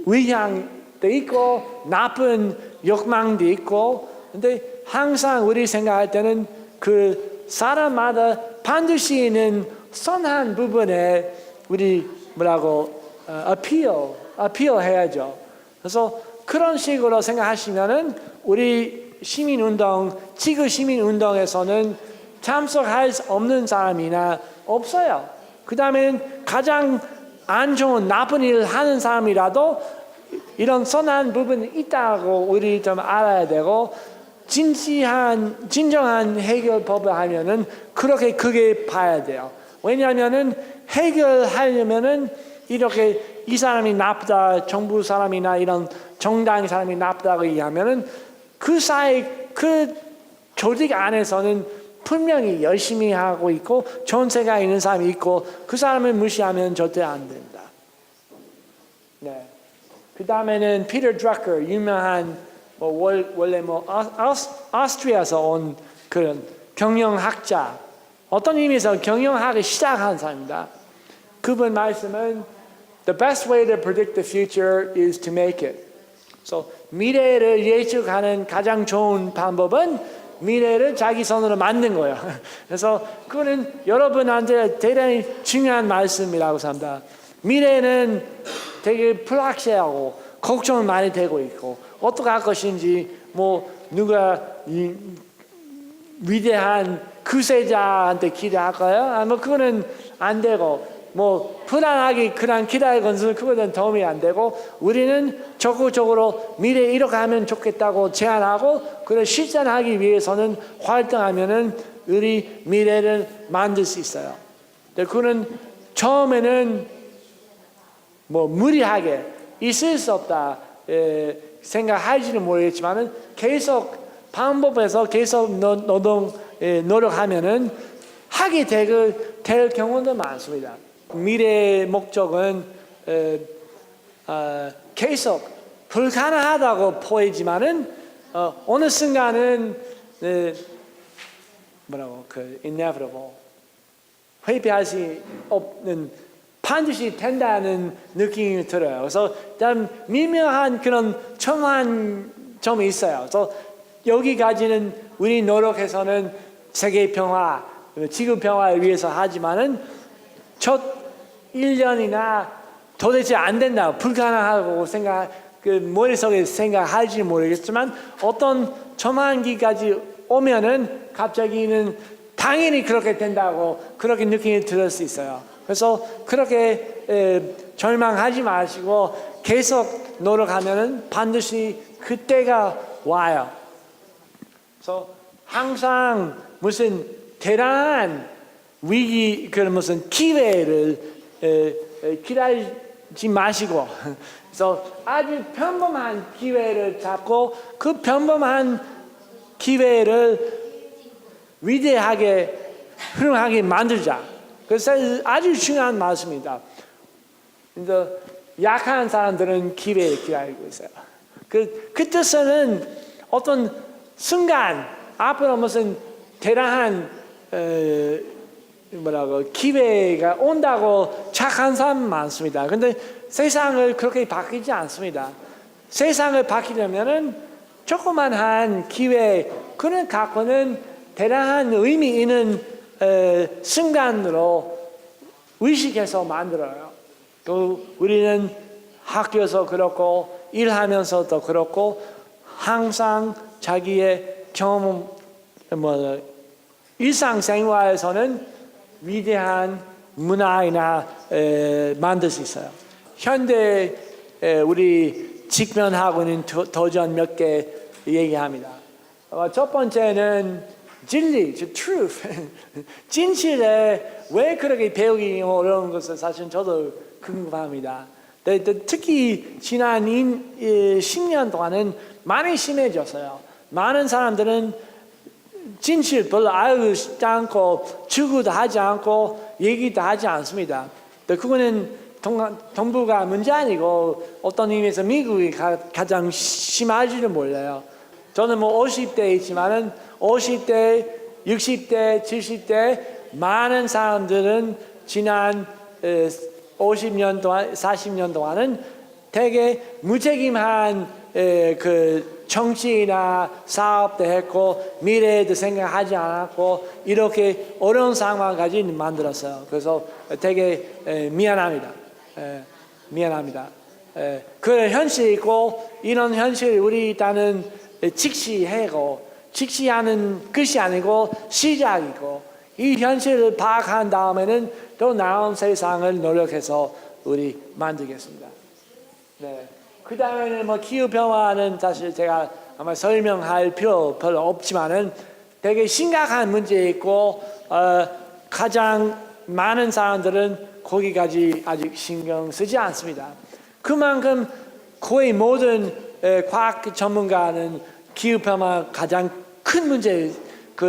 의향도 있고 나쁜 욕망도 있고 근데 항상 우리 생각할 때는 그 사람마다 반드시 있는 선한 부분에 우리 어필 해야죠. 그래서 그런 식으로 생각하시면은 우리 시민운동, 지구 시민운동에서는 참석할 수 없는 사람이나 없어요. 그 다음에 가장 안 좋은 나쁜 일을 하는 사람이라도 이런 선한 부분이 있다고 우리 좀 알아야 되고 진정한 해결법을 하면은 그렇게 크게 봐야 돼요. 왜냐하면은 해결하려면은 이렇게 이 사람이 나쁘다, 정부 사람이나 이런 정당 사람이 나쁘다고 얘기하면은 그 사이 그 조직 안에서는 분명히 열심히 하고 있고 좋은 생각이 있는 사람이 있고 그 사람을 무시하면 절대 안 된다. 네. 그 다음에는 피터 드러커 유명한 원래 오스트리아에서 온 그런 경영학자 어떤 의미에서 경영학을 시작한 사람입니다. 그분 말씀은 The best way to predict the future is to make it. So 미래를 예측하는 가장 좋은 방법은 미래를 자기 손으로 만든 거예요. 그래서 그거는 여러분한테 대단히 중요한 말씀이라고 생각합니다. 미래는 되게 불확실하고 걱정 많이 되고 있고 어떻게 할 것인지 누가 위대한 구세자한테 기대할까요? 아니면 그거는 안 되고 불안하게 그냥 기다리고는 그거는 도움이 안 되고 우리는 적극적으로 미래에 이렇게 하면 좋겠다고 제안하고 그걸 실천하기 위해서는 활동하면은 우리 미래를 만들 수 있어요. 근데 그거는 처음에는 무리하게 있을 수 없다 생각할지는 모르겠지만은 계속 방법에서 계속 노력하면은 하게 될 경우도 많습니다. 미래의 목적은 계속 불가능하다고 보이지만은 어느 순간은 inevitable 회피할 수 없는 반드시 된다는 느낌이 들어요. 그래서 좀 미묘한 그런 점이 있어요. 그래서 여기까지는 우리 노력해서는 세계 평화, 지구 평화를 위해서 하지만은 첫 1년이나 도대체 안 된다, 불가능하고 그 머릿속에 생각할지 모르겠지만 어떤 전환기까지 오면은 갑자기는 당연히 그렇게 된다고 그렇게 느낌이 들 수 있어요. 그래서 그렇게 절망하지 마시고 계속 노력하면은 반드시 그때가 와요. 그래서 항상 무슨 대단한 위기, 그런 무슨 기회를 기다리지 마시고, 그래서 아주 평범한 기회를 잡고 그 평범한 기회를 위대하게 훌륭하게 만들자. 그래서 아주 중요한 말씀입니다. 그래서 약한 사람들은 기회를 기다리고 있어요. 그 뜻은 어떤 순간 앞으로 무슨 대단한 기회가 온다고 착한 사람 많습니다. 근데 세상을 그렇게 바뀌지 않습니다. 세상을 바뀌려면은 조그만한 기회, 그는 갖고는 대단한 의미 있는 순간으로 의식해서 만들어요. 또 우리는 학교에서 그렇고 일하면서도 그렇고 항상 자기의 경험, 일상생활에서는 위대한 문화이나 만들 수 있어요. 현대 우리 직면하고 있는 도전 몇 개 얘기합니다. 첫 번째는 진리, truth. 진실에 왜 그렇게 배우기 어려운 것은 사실 저도 궁금합니다. 특히 지난 10년 동안은 많이 심해졌어요. 많은 사람들은 진실 별로 알고 싶지 않고 추구도 하지 않고 얘기도 하지 않습니다. 그거는 동북아 문제 아니고 어떤 의미에서 미국이 가장 심할지도 몰라요. 저는 50대에 있지만은 50대, 60대, 70대 많은 사람들은 지난 50년 동안, 40년 동안은 되게 무책임한 그 정치나 사업도 했고 미래에도 생각하지 않았고 이렇게 어려운 상황까지 만들었어요. 그래서 되게 미안합니다. 미안합니다. 그런 현실이 있고 이런 현실을 우리 일단은 직시하고 직시하는 것이 아니고 시작이고 이 현실을 파악한 다음에는 더 나은 세상을 노력해서 우리 만들겠습니다. 네. 그 다음에는 기후 변화는 사실 제가 아마 설명할 필요 별로 없지만은 되게 심각한 문제 있고 가장 많은 사람들은 거기까지 아직 신경 쓰지 않습니다. 그만큼 거의 모든 과학 전문가는 기후 변화 가장 큰 문제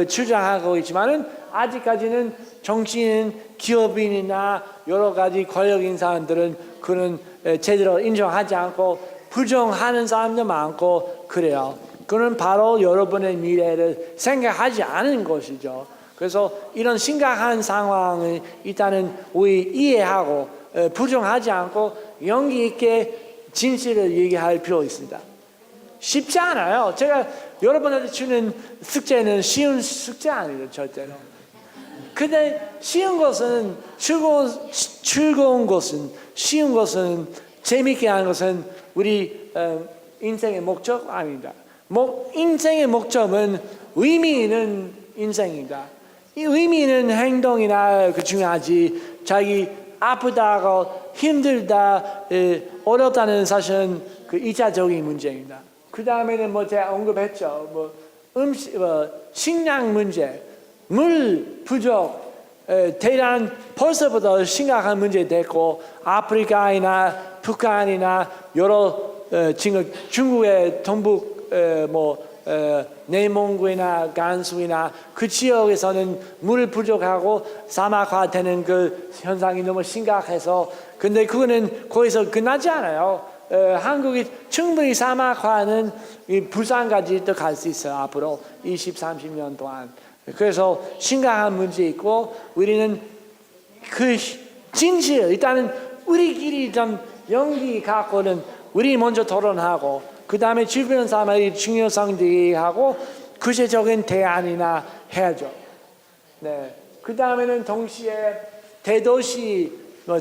주장하고 있지만은 아직까지는 정치인, 기업인이나 여러 가지 권력 있는 사람들은 그런 제대로 인정하지 않고 부정하는 사람도 많고 그래요. 그는 바로 여러분의 미래를 생각하지 않은 것이죠. 그래서 이런 심각한 상황을 일단은 우리 이해하고 부정하지 않고 용기 있게 진실을 얘기할 필요 있습니다. 쉽지 않아요. 제가 여러분한테 주는 숙제는 쉬운 숙제 아니에요, 절대로. 근데 쉬운 것은 즐거운 것은 쉬운 것은 재미있게 하는 것은 우리 인생의 목적 아닙니다. 인생의 목적은 의미 있는 인생입니다. 이 의미 있는 행동이나 중요하지 자기 아프다고 힘들다 어렵다는 사실은 그 2차적인 문제입니다. 그 다음에는 제가 언급했죠. 식량 문제, 물 부족, 대란 벌써부터 심각한 문제 됐고 아프리카이나 북한이나 여러 지금 중국의 동북 내몽고이나 간수이나 그 지역에서는 물 부족하고 사막화되는 그 현상이 너무 심각해서 근데 그거는 거기서 끝나지 않아요. 한국이 충분히 사막화는 부산까지 또 갈 수 있어요. 앞으로 20, 30년 동안. 그래서 심각한 문제 있고 우리는 그 진실 일단은 우리끼리 좀 용기 갖고는 우리 먼저 토론하고 그 다음에 주변 사람의 중요성 얘기하고 구체적인 대안이나 해야죠. 네. 그 다음에는 동시에 대도시,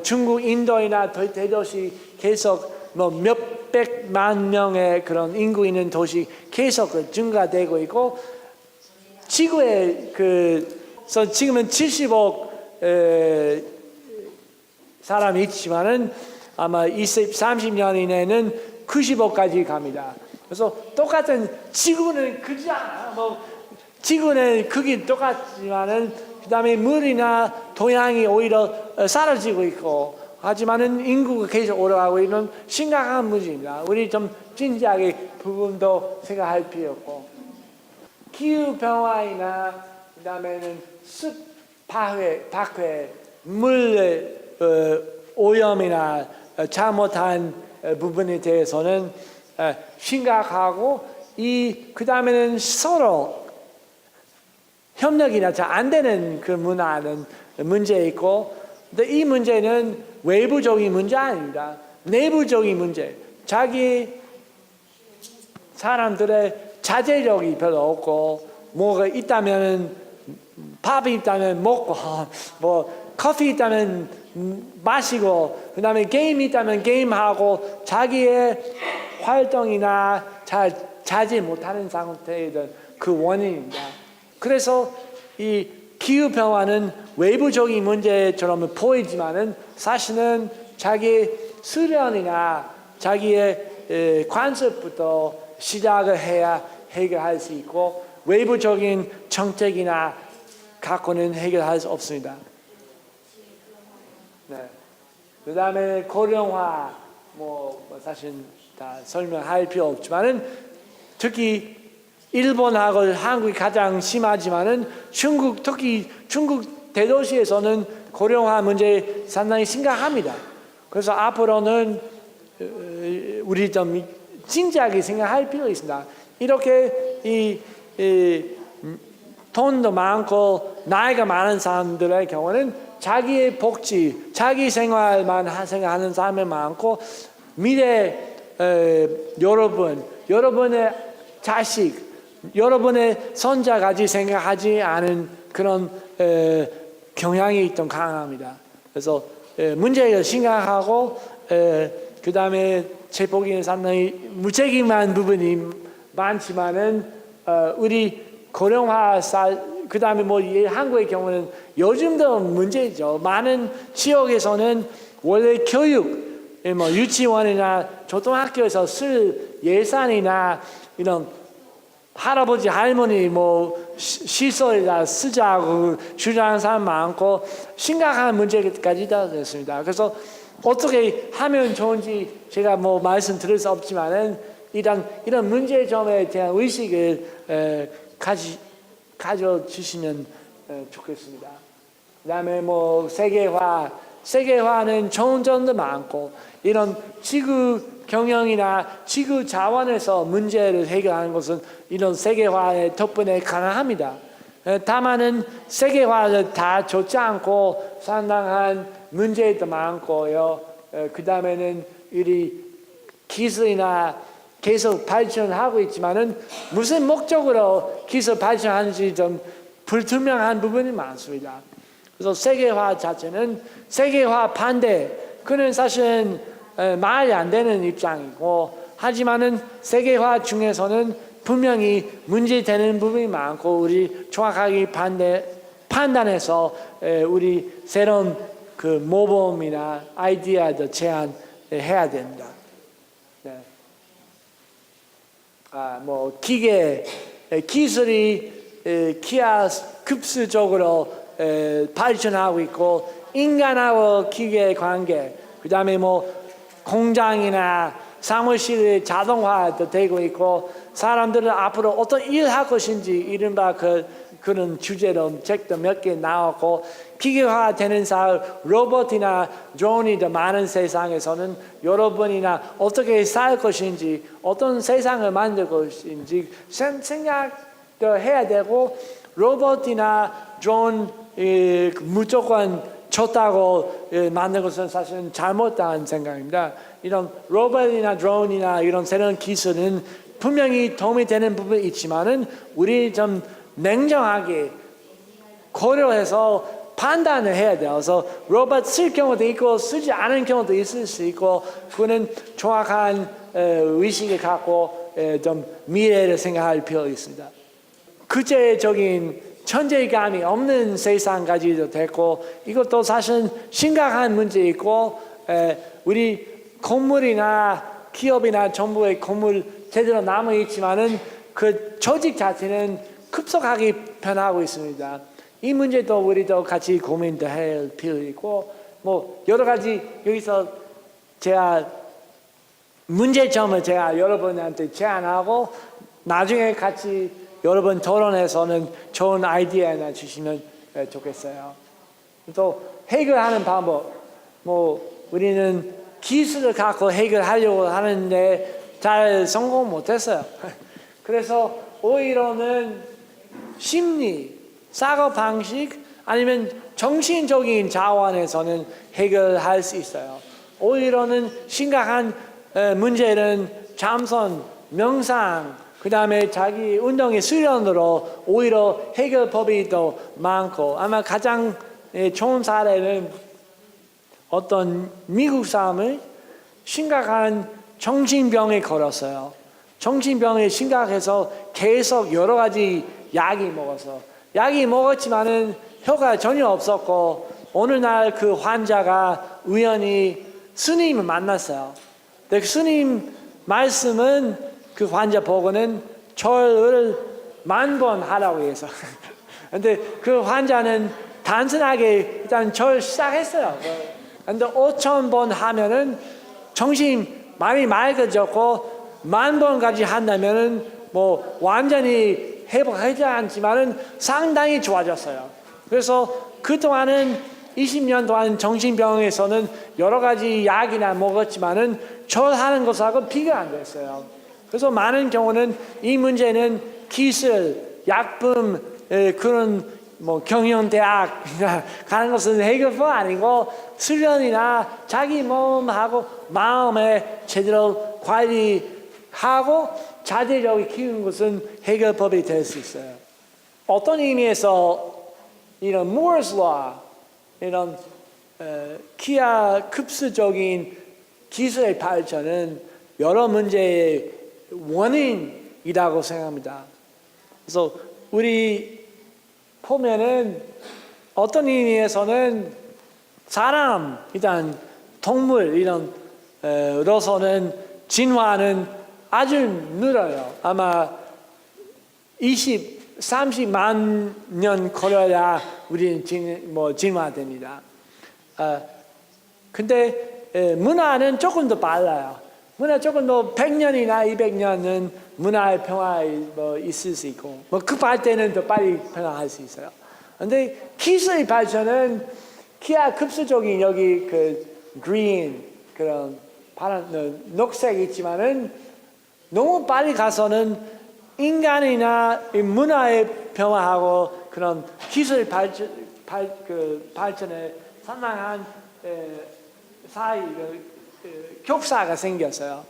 중국 인도이나 대도시 계속 몇백만 명의 그런 인구 있는 도시 계속 증가되고 있고, 지구에 지금은 70억 사람이 있지만은 아마 30년 이내는 90억까지 갑니다. 그래서 똑같은 지구는 크지 않아. 지구는 크기 똑같지만은 그다음에 물이나 토양이 오히려 사라지고 있고, 하지만은 인구가 계속 올라가고 있는 심각한 문제입니다. 우리 좀 진지하게 부분도 생각할 필요고, 기후 변화이나 그다음에는 습 박회, 물 오염이나 잘못한 부분에 대해서는 심각하고, 그다음에는 서로 협력이나 잘 안 되는 그 문화는 문제 있고, 근데 이 문제는 외부적인 문제 아닙니다. 내부적인 문제. 자기 사람들의 자제력이 별로 없고, 뭐가 있다면 밥이 있다면 먹고, 커피 있다면 마시고, 그 다음에 게임이 있다면 게임하고, 자기의 활동이나 잘 자제 못하는 상태의 그 원인입니다. 그래서 이 기후 변화는 외부적인 문제처럼 보이지만은 사실은 자기 수련이나 자기의 관습부터 시작을 해야 해결할 수 있고, 외부적인 정책이나 갖고는 해결할 수 없습니다. 네. 그 다음에 고령화, 사실 다 설명할 필요 없지만은, 특히 일본하고 한국이 가장 심하지만은 특히 중국 대도시에서는 고령화 문제 상당히 심각합니다. 그래서 앞으로는 우리 좀 진지하게 생각할 필요 있습니다. 이렇게 돈도 많고 나이가 많은 사람들의 경우는 자기의 복지, 자기 생활만 생각하는 사람이 많고, 미래 여러분의 자식, 여러분의 손자까지 생각하지 않은 그런 경향이 좀 강합니다. 그래서 문제가 심각하고, 그 다음에 제 보기에는 상당히 무책임한 부분이 많지만은, 우리 고령화 그 다음에 한국의 경우는 요즘도 문제죠. 많은 지역에서는 원래 교육, 유치원이나 초등학교에서 쓸 예산이나 이런 할아버지 할머니 시설에다 쓰자고 주장하는 사람 많고, 심각한 문제까지 다 됐습니다. 그래서 어떻게 하면 좋은지 제가 말씀드릴 수 없지만은, 이런 문제점에 대한 의식을 가져주시면 좋겠습니다. 그다음에 세계화는 좋은 점도 많고, 이런 지구 경영이나 지구 자원에서 문제를 해결하는 것은 이런 세계화의 덕분에 가능합니다. 다만은 세계화를 다 좋지 않고 상당한 문제도 많고요. 그 다음에는 우리 기술이나 계속 발전하고 있지만은 무슨 목적으로 기술 발전하는지 좀 불투명한 부분이 많습니다. 그래서 세계화 자체는 세계화 반대, 그는 사실은 말이 안 되는 입장이고, 하지만은 세계화 중에서는 분명히 문제되는 부분이 많고, 우리 정확하게 판단해서 우리 새로운 모범이나 아이디어도 제안해야 됩니다. 네. 기술이 기하급수적으로 발전하고 있고, 인간하고 기계의 관계, 그 다음에 공장이나 사무실이 자동화도 되고 있고, 사람들은 앞으로 어떤 일을 할 것인지 이른바 그런 주제로 책도 몇 개 나왔고, 기계화되는 사회, 로봇이나 드론이 더 많은 세상에서는 여러분이나 어떻게 살 것인지, 어떤 세상을 만들 것인지 생각도 해야 되고, 로봇이나 드론 무조건 쳤다고 만든 것은 사실은 잘못된 생각입니다. 이런 로봇이나 드론이나 이런 새로운 기술은 분명히 도움이 되는 부분이 있지만은 우리 좀 냉정하게 고려해서 판단을 해야 돼요. 그래서 로봇 쓸 경우도 있고 쓰지 않은 경우도 있을 수 있고 그거는 정확한 의식을 갖고 좀 미래를 생각할 필요가 있습니다. 구체적인 천재감이 없는 세상 가지도 됐고 이것도 사실 심각한 문제 있고 우리 건물이나 기업이나 정부의 건물 제대로 남아 있지만은 그 조직 자체는 급속하게 변하고 있습니다. 이 문제도 우리도 같이 고민할 필요 있고 뭐 여러 가지 여기서 제가 문제점을 제가 여러분한테 제안하고 나중에 같이 여러분 토론에서는 좋은 아이디어나 주시면 좋겠어요. 또 해결하는 방법 뭐 우리는 기술을 갖고 해결하려고 하는데 잘 성공 못했어요. 그래서 오히려는 심리 사고 방식 아니면 정신적인 자원에서는 해결할 수 있어요. 오히려는 심각한 문제는 잠선, 명상, 그 다음에 자기 운동의 수련으로 오히려 해결법이 더 많고 아마 가장 좋은 사례는 어떤 미국 사람을 심각한 정신병에 걸었어요. 정신병에 심각해서 계속 여러 가지 약이 먹어서 약이 먹었지만은 효과가 전혀 없었고 어느 날 그 환자가 우연히 스님을 만났어요. 근데 그 스님 말씀은 그 환자 보고는 절을 10,000번 하라고 해서 근데 그 환자는 단순하게 일단 절 시작했어요. 근데 5,000번 하면은 정신 많이 맑아졌고 10,000번까지 한다면은 뭐 완전히 회복하지 않지만은 상당히 좋아졌어요. 그래서 그동안은 20년 동안 정신병에서는 여러 가지 약이나 먹었지만은 절하는 것하고 비교가 안 됐어요. 그래서 많은 경우는 이 문제는 기술, 약품, 그런 뭐 경영대학이나 가는 것은 해결법 아니고 수련이나 자기 몸하고 마음에 제대로 관리하고 자제력을 키우는 것은 해결법이 될 수 있어요. 어떤 의미에서 이런 Moore's Law, 이런 기하급수적인 기술의 발전은 여러 문제의 원인이라고 생각합니다. 그래서 우리 보면은 어떤 의미에서는 사람, 일단 동물 이런 로서는 진화는 아주 늘어요. 아마 30만 년 걸려야 우리는 진화됩니다. 근데 문화는 조금 더 빨라요. 문화 조금 더 100년이나 200년은 문화의 평화에 있을 수 있고 급할 때는 더 빨리 변화할 수 있어요. 근데 기술의 발전은 기하급수적인 여기 그 그린 그런 파란 녹색 있지만은 너무 빨리 가서는 인간이나 문화의 변화하고 그런 기술 발전에 상당한 사이 격차가 생겼어요.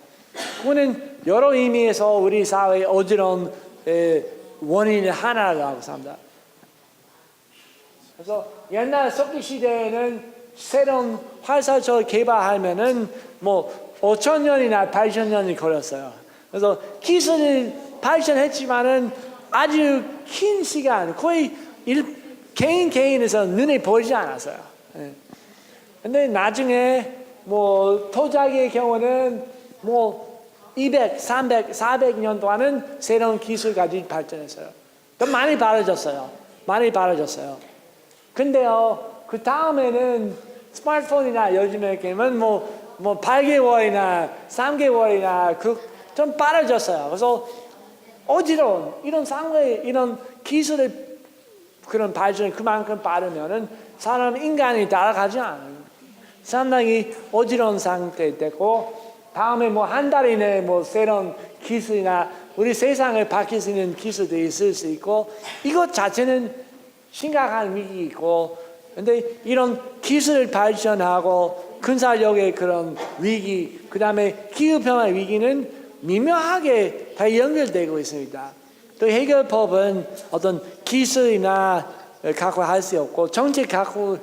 그거는 여러 의미에서 우리 사회의 어지러운 원인의 하나라고 생각합니다. 그래서 옛날 석기 시대에는 새로운 활사철 개발하면은 뭐 5,000년이나 8,000년이 걸렸어요. 그래서 기술이 발전했지만은 아주 긴 시간, 거의 개인에서 눈에 보이지 않았어요. 근데 나중에 뭐 토작의 경우는 뭐 200, 300, 400년 동안은 새로운 기술까지 발전했어요. 더 많이 바라졌어요. 근데요, 그 다음에는 스마트폰이나 요즘에 게임은 뭐 8개월이나 3개월이나 좀 빠르졌어요. 그래서 어지러운 이런 상황에 이런 기술의 그런 발전이 그만큼 빠르면은 인간이 따라가지 않아요. 상당히 어지러운 상태 되고 다음에 뭐 한 달 이내에 뭐 새로운 기술이나 우리 세상을 바뀔 수 있는 기술도 있을 수 있고 이것 자체는 심각한 위기이고 근데 이런 기술 발전하고 군사력의 그런 위기, 그 다음에 기후변화 위기는 미묘하게 다 연결되고 있습니다. 또 해결법은 어떤 기술이나 갖고 할 수 없고 정책 갖고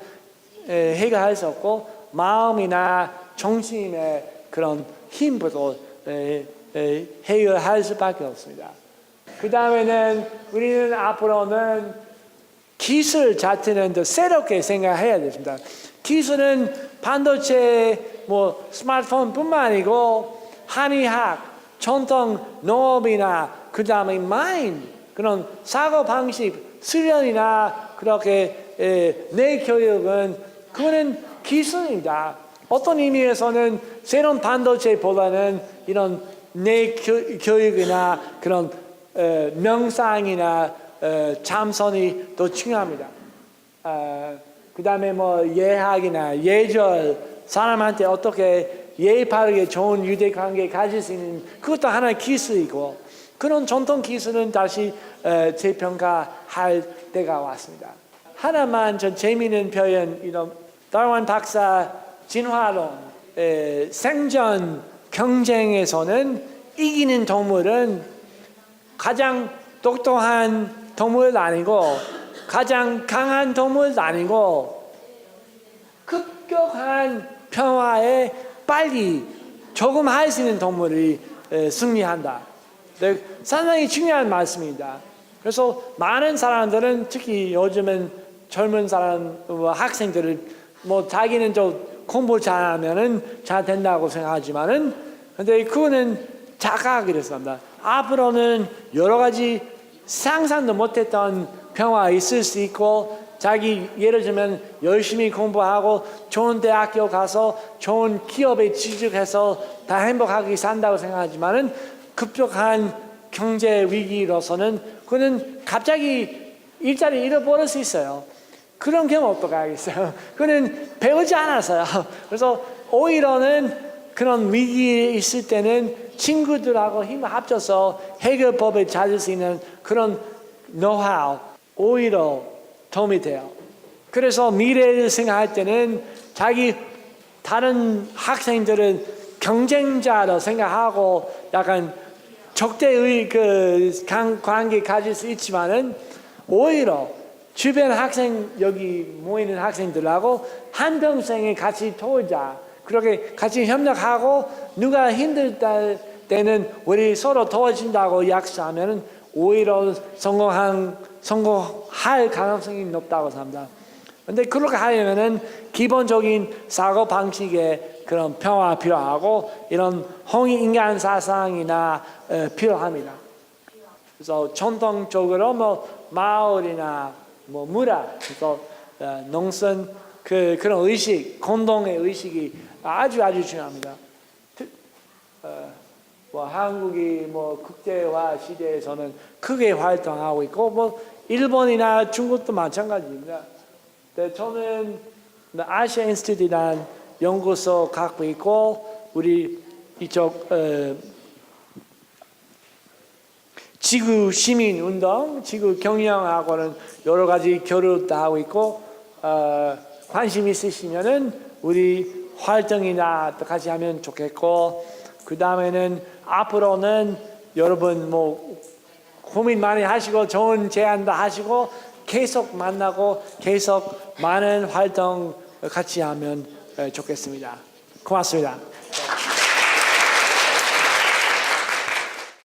해결할 수 없고 마음이나 정신의 그런 힘으로 해결할 수밖에 없습니다. 그 다음에는 우리는 앞으로는 기술 자체는 더 새롭게 생각해야 됩니다. 기술은 반도체, 뭐 스마트폰뿐만 아니고 한의학, 전통 농업이나 그 다음에 마인 그런 사고 방식, 수련이나 그렇게 내 교육은 그거는 기술입니다. 어떤 의미에서는 새로운 반도체보다는 이런 내 교육이나 그런 명상이나 참선이 더 중요합니다. 그 다음에 뭐 예학이나 예절, 사람한테 어떻게 예의 바르게 좋은 유대 관계 가질 수 있는 그것도 하나의 기술이고 그런 전통 기술은 다시 재평가할 때가 왔습니다. 하나만 좀 재미있는 표현, 이런 다윈 박사 진화론, 생존 경쟁에서는 이기는 동물은 가장 똑똑한 동물도 아니고 가장 강한 동물도 아니고 급격한 평화에 빨리 조금 할 수 있는 동물이 승리한다. 상당히 중요한 말씀입니다. 그래서 많은 사람들은 특히 요즘은 젊은 사람, 학생들을 뭐 자기는 좀 공부 잘하면은 잘 된다고 생각하지만은 근데 그거는 착각이라고 합니다. 앞으로는 여러 가지 상상도 못했던 평화가 있을 수 있고 자기 예를 들면 열심히 공부하고 좋은 대학교 가서 좋은 기업에 취직해서 다 행복하게 산다고 생각하지만은 급격한 경제 위기로서는 그는 갑자기 일자리 잃어버릴 수 있어요. 그런 경우 어떻게 하겠어요? 그는 배우지 않았어요. 그래서 오히려는 그런 위기에 있을 때는 친구들하고 힘을 합쳐서 해결법을 찾을 수 있는 그런 노하우 오히려 도움이 돼요. 그래서 미래를 생각할 때는 자기 다른 학생들은 경쟁자로 생각하고 약간 적대의 그 관계 가질 수 있지만은 오히려 주변 학생 여기 모이는 학생들하고 한평생에 같이 도우자. 그렇게 같이 협력하고 누가 힘들 때는 우리 서로 도와준다고 약속하면 오히려 성공할 가능성이 높다고 합니다. 그런데 그렇게 하려면은 기본적인 사고 방식의 그런 평화 필요하고 이런 홍익인간 사상이나 필요합니다. 그래서 전통적으로 뭐 마을이나 뭐 문화, 그래서 농村그런 의식, 공동의 의식이 아주 중요합니다. 뭐 한국이 뭐 국제화 시대에서는 크게 활동하고 있고 뭐 일본이나 중국도 마찬가지입니다. 저는 아시아 인스티튜트라는 연구소 갖고 있고 우리 이쪽 지구 시민 운동, 지구 경영하고는 여러 가지 교류도 하고 있고 관심 있으시면은 우리 활동이나 같이 하면 좋겠고 그 다음에는 앞으로는 여러분 뭐 고민 많이 하시고 좋은 제안도 하시고 계속 만나고 계속 많은 활동 같이 하면 좋겠습니다. 고맙습니다.